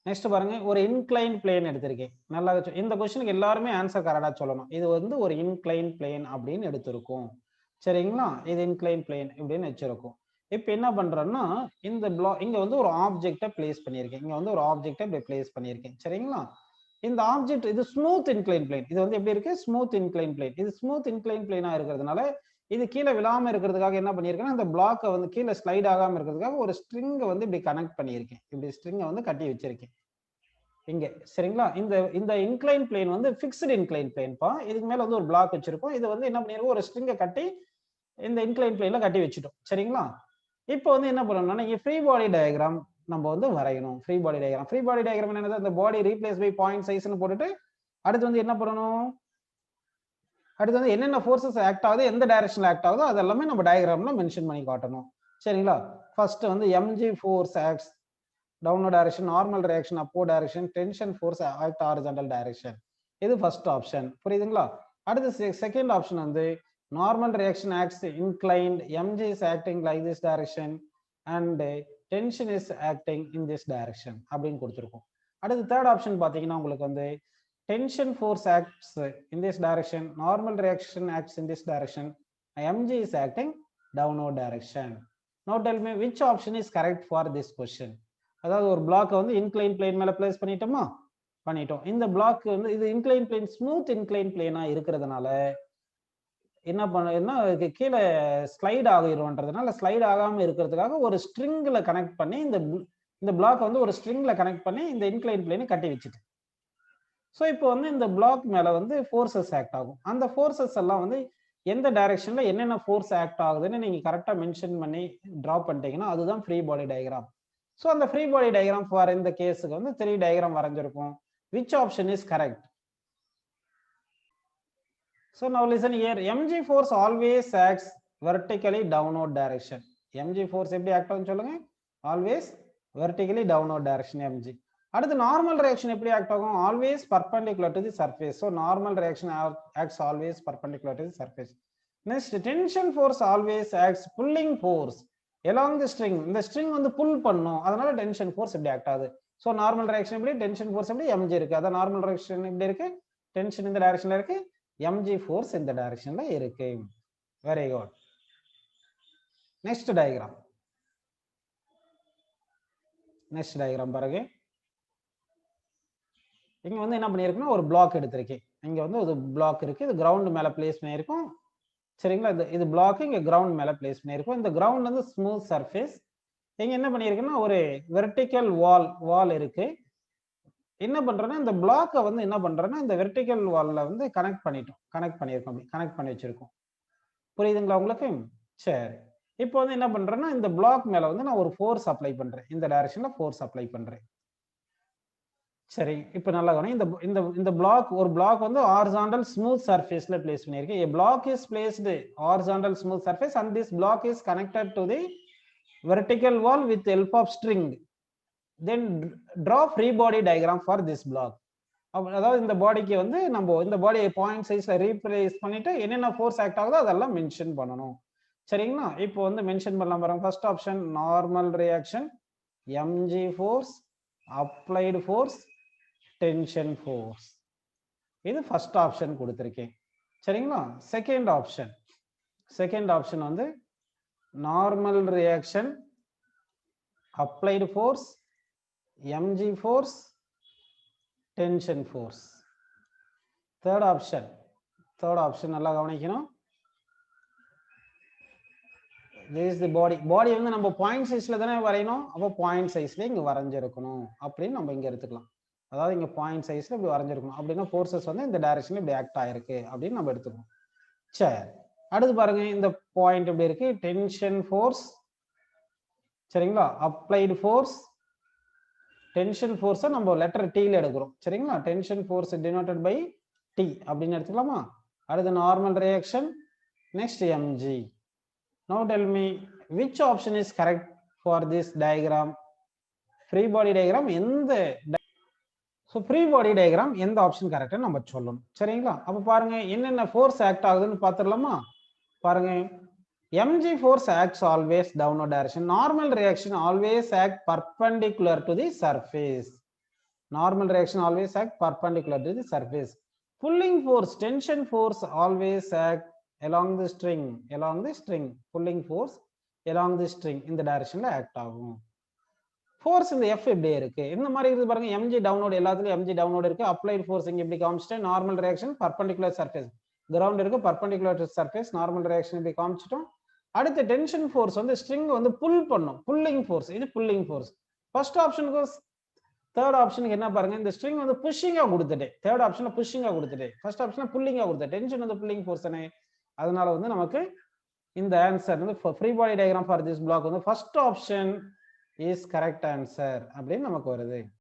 Speaker 1: நெக்ஸ்ட் பாருங்க, ஒரு இன்க்ளைன் பிளேன் எடுத்திருக்கேன். நல்லா இந்த கொஸ்டினுக்கு எல்லாருமே ஆன்சர் கரெக்டா சொல்லணும். இது வந்து ஒரு இன்க்ளைன் பிளேன் அப்படின்னு எடுத்திருக்கும். சரிங்களா? இது இன்க்ளைன் பிளேன் இப்படின்னு வச்சிருக்கோம். இப்போ என்ன பண்றோம்னா இந்த இங்க வந்து ஒரு ஆப்ஜெக்டை பிளேஸ் பண்ணியிருக்கேன். இங்க வந்து ஒரு ஆப்ஜெக்டை இப்படி பிளேஸ் பண்ணியிருக்கேன். சரிங்களா? இந்த ஆப்ஜெக்ட் இது ஸ்மூத் இன்க்ளைன் பிளேன். இது வந்து எப்படி இருக்கு? Smooth incline plane. இது ஸ்மூத் இன்க்ளைன் பிளேனா இருக்கிறதுனால இது கீழே விழாம இருக்கிறதுக்காக என்ன பண்ணியிருக்கேன்னா இந்த பிளாக்கை வந்து கீழே ஸ்லைட் ஆகாம இருக்கிறதுக்காக ஒரு ஸ்ட்ரிங்கை வந்து இப்படி கனெக்ட் பண்ணியிருக்கேன். இப்படி ஸ்ட்ரிங்கை வந்து கட்டி வச்சிருக்கேன் இங்க. சரிங்களா? இந்த இன்க்ளைன் பிளேன் வந்து ஃபிக்ஸ்டு இன்க்ளைன் பிளேன்பா. இதுக்கு மேல வந்து ஒரு பிளாக் வச்சிருக்கோம். இது வந்து என்ன பண்ணிருக்கோம், ஒரு ஸ்ட்ரிங்கை கட்டி இந்த இன்க்ளைன் பிளேன்ல கட்டி வச்சுட்டோம். சரிங்களா? இப்போ வந்து என்ன பண்ணணும்னா இங்க ஃப்ரீ பாடி டயக்ராம் நம்ம வந்து வரையணும். Free body diagram. Free body diagram என்னது, அந்த பாடி ரீப்ளேஸ் பை பாயிண்ட் சைஸ்னு போட்டுட்டு அடுத்து வந்து என்ன பண்ணணும், அடுத்து வந்து என்னென்ன ஃபோர்ஸஸ் ஆக்ட் ஆகுது, எந்த டைரக்ஷன்ல ஆக்ட் ஆகுதோ அதெல்லாமே நம்ம டயக்ராம்ல மென்ஷன் பண்ணி காட்டணும். சரிங்களா? ஃபர்ஸ்ட் வந்து mg force acts downward direction, normal reaction upward direction, tension force act horizontal direction. இது ஃபர்ஸ்ட் ஆப்ஷன். புரியுதுங்களா? அடுத்து செகண்ட் ஆப்ஷன் வந்து normal reaction acts inclined, mg is acting like this direction and tension is acting in this direction அப்படின்னு கொடுத்திருக்கோம். அடுத்து தேர்ட் ஆப்ஷன் பாத்தீங்கன்னா உங்களுக்கு வந்து tension force acts in this direction, normal reaction acts in this direction, mg is acting downward direction. Now tell me which option is correct for this question. அதாவது ஒரு பிளாக் வந்து இன்க்ளைன் பிளேன் மேல பிளேஸ் பண்ணிட்டோமா? பண்ணிட்டோம். இந்த பிளாக் வந்து இது இன்க்ளைன் பிளேன் ஸ்மூத் இன்க்ளைன் பிளேனா இருக்கிறதுனால என்ன பண்ணா கீழே ஸ்லைட் ஆகிரும்ன்றதுனால ஸ்லைட் ஆகாம இருக்கிறதுக்காக ஒரு ஸ்ட்ரிங்ல கனெக்ட் பண்ணி இந்த பிளாக் வந்து ஒரு ஸ்ட்ரிங்ல கனெக்ட் பண்ணி இந்த இன்க்ளைன் பிளேனை கட்டி வச்சுட்டு ஸோ இப்போ வந்து இந்த பிளாக் மேல வந்து ஃபோர்ஸஸ் ஆக்ட் ஆகும். அந்த ஃபோர்ஸஸ் எல்லாம் வந்து எந்த டைரக்ஷன்ல என்னென்ன ஃபோர்ஸ் ஆக்ட் ஆகுதுன்னு நீங்க கரெக்டா மென்ஷன் பண்ணி டிரா பண்ணிட்டீங்கன்னா அதுதான் ஃப்ரீ பாடி டயக்ராம். ஸோ அந்த ஃப்ரீ பாடி டயக்ராம் ஃபார் இந்த கேஸுக்கு வந்து 3 டயக்ராம் வரைஞ்சிருக்கும். Which option is correct? So now listen here. mg force always acts vertically downward direction. mg force எப்படி ஆக்ட் ஆகும் சொல்லுங்க? Always vertically downward direction mg. அடுத்து நார்மல் ரியாக்ஷன் எப்படி ஆக்ட் ஆகும்? Always perpendicular to the surface. So normal reaction acts always perpendicular to the surface. Next, tension force always acts pulling force along the string. இந்த string வந்து pull பண்ணும். அதனால tension force எப்படி ஆக்ட் ஆகுது? So normal reaction எப்படி? tension force எப்படி? mg இருக்கு. அத normal reaction எப்படி இருக்கு? tension இந்த டைரக்ஷன்ல இருக்கு. mg force இந்த டைரக்ஷன்ல இருக்கு. Very good. Next diagram. Next diagram பாருங்க. இங்க வந்து என்ன பண்ணிருக்குன்னா ஒரு பிளாக் எடுத்திருக்கேன். இங்க வந்து ஒரு பிளாக் இருக்கு. இது கிரவுண்ட் மேல பிளேஸ் பண்ணிருக்கோம். சரிங்களா? இது பிளாக் இங்க கிரவுண்ட் மேல பிளேஸ் பண்ணிருக்கோம். இந்த கிரவுண்ட் வந்து ஸ்மூத் சர்ஃபேஸ். இங்க என்ன பண்ணிருக்குன்னா ஒரு வெர்டிகல் வால் இருக்கு. என்ன பண்றேன்னா இந்த பிளாக்கை வந்து என்ன பண்றேன்னா இந்த வெர்டிகல் வால்ல வந்து கனெக்ட் பண்ணிருக்கோம். கனெக்ட் பண்ணி வச்சிருக்கோம். புரியுதுங்களா உங்களுக்கு? சரி. இப்போ வந்து என்ன பண்றேன்னா இந்த பிளாக் மேல வந்து நான் ஒரு ஃபோர்ஸ் அப்ளை பண்றேன். இந்த டைரக்ஷன்ல ஃபோர்ஸ் அப்ளை பண்றேன். சரி. இப்போ நல்லா கவனி. இந்த ஒரு பிளாக் வந்து ஹாரிசான்டல் ஸ்மூத் சர்ஃபேஸ்ல பிளேஸ் பண்ணிருக்கேன். A block is placed horizontal smooth surface and this block is connected to the vertical wall with help of string. Then draw free body diagram for this block. அதாவது இந்த பாடிக்கு வந்து நம்ம இந்த பாடியை பாயிண்ட் சைஸ்ல ரீப்ளேஸ் பண்ணிட்டு என்னென்ன ஃபோர்ஸ் ஆக்ட் ஆகுதோ அதெல்லாம் மென்ஷன் பண்ணணும். சரிங்களா? இப்போ வந்து மென்ஷன் பண்ணலாம் பாருங்க. First option normal reaction, mg force, applied force, tension force. இது ஃபர்ஸ்ட் ஆப்ஷன் கொடுத்திருக்கேன். சரிங்களா? செகண்ட் ஆப்ஷன் வந்து normal reaction, applied force, mg force, tension force. Third option நல்லா கவனிக்கணும். This is the body வந்து நம்ம பாயிண்ட் சைஸ்ல தானே வரையணும். அப்போ பாயிண்ட் சைஸ்ல இங்க வரைஞ்சிருக்கணும் அப்படின்னு நம்ம இங்க எடுத்துக்கலாம். அதாவது இங்க பாயிண்ட் சைஸ்ல இப்படி வரைஞ்சிருக்கணும். அப்படின்னா ஃபோர்ஸஸ் வந்து இந்த டைரக்ஷன்ல இப்படி ஆக்ட் ஆயிருக்கு அப்படின்னு நம்ம எடுத்துக்கணும். சரி. அடுத்து பாருங்க இந்த பாயிண்ட் எப்படி இருக்கு? Tension force. சரிங்களா? அப்ளைடு ஃபோர்ஸ், டென்ஷன் ஃபோர்ஸை நம்ம லெட்டர் டீல எடுக்கிறோம். சரிங்களா? Tension force denoted by T அப்படின்னு எடுத்துக்கலாமா? அடுத்து normal reaction, next mg. Now tell me which option is correct for this diagram? Free body diagram எந்த ஃப்ரீ பாடி டயக்ராம் எந்த ஆப்ஷன் கரெக்ட்னு நம்ம சொல்லணும். சரிங்களா? அப்ப பாருங்க என்னென்ன ஃபோர்ஸ் ஆக்ட் ஆகுதுன்னு பார்த்துடலாமா? பாருங்க, mg force acts always downward direction. Normal reaction always act perpendicular to the surface. Normal reaction always act perpendicular to the surface. Pulling force, tension force always act along the string. Pulling force along the string in the direction act ஆகும். Force இந்த F இப்படியே இருக்கு. இந்த மாதிரி இருக்கு பாருங்க. mg downward எல்லாத்துலயும் mg downward இருக்கு. Applied force இங்க இப்படி காமிச்சிட்டேன். Normal reaction perpendicular surface. Ground இருக்கு, perpendicular to surface. Normal reaction இப்படி காமிச்சிட்டோம். அடுத்து டென்ஷன் ஃபோர்ஸ் வந்து ஸ்ட்ரிங் வந்து புல் பண்ணும். Pulling force. இது புல்லிங் ஃபோர்ஸ். ஃபர்ஸ்ட் ஆப்ஷனுக்கு தேர்ட் ஆப்ஷனுக்கு என்ன பாருங்க, இந்த ஸ்ட்ரிங் வந்து புஷிங்கா கொடுத்துட்டேன். தேர்ட் ஆப்ஷன்ல புஷிங்கா கொடுத்துட்டேன். ஃபர்ஸ்ட் ஆப்ஷன்ல புல்லிங்கா கொடுத்தேன். டென்ஷன் வந்து புல்லிங் ஃபோர்ஸ் தானே. அதனால வந்து நமக்கு இந்த ஆன்சர் வந்து free body diagram for this block வந்து first option is correct answer அப்படின்னு நமக்கு வருது.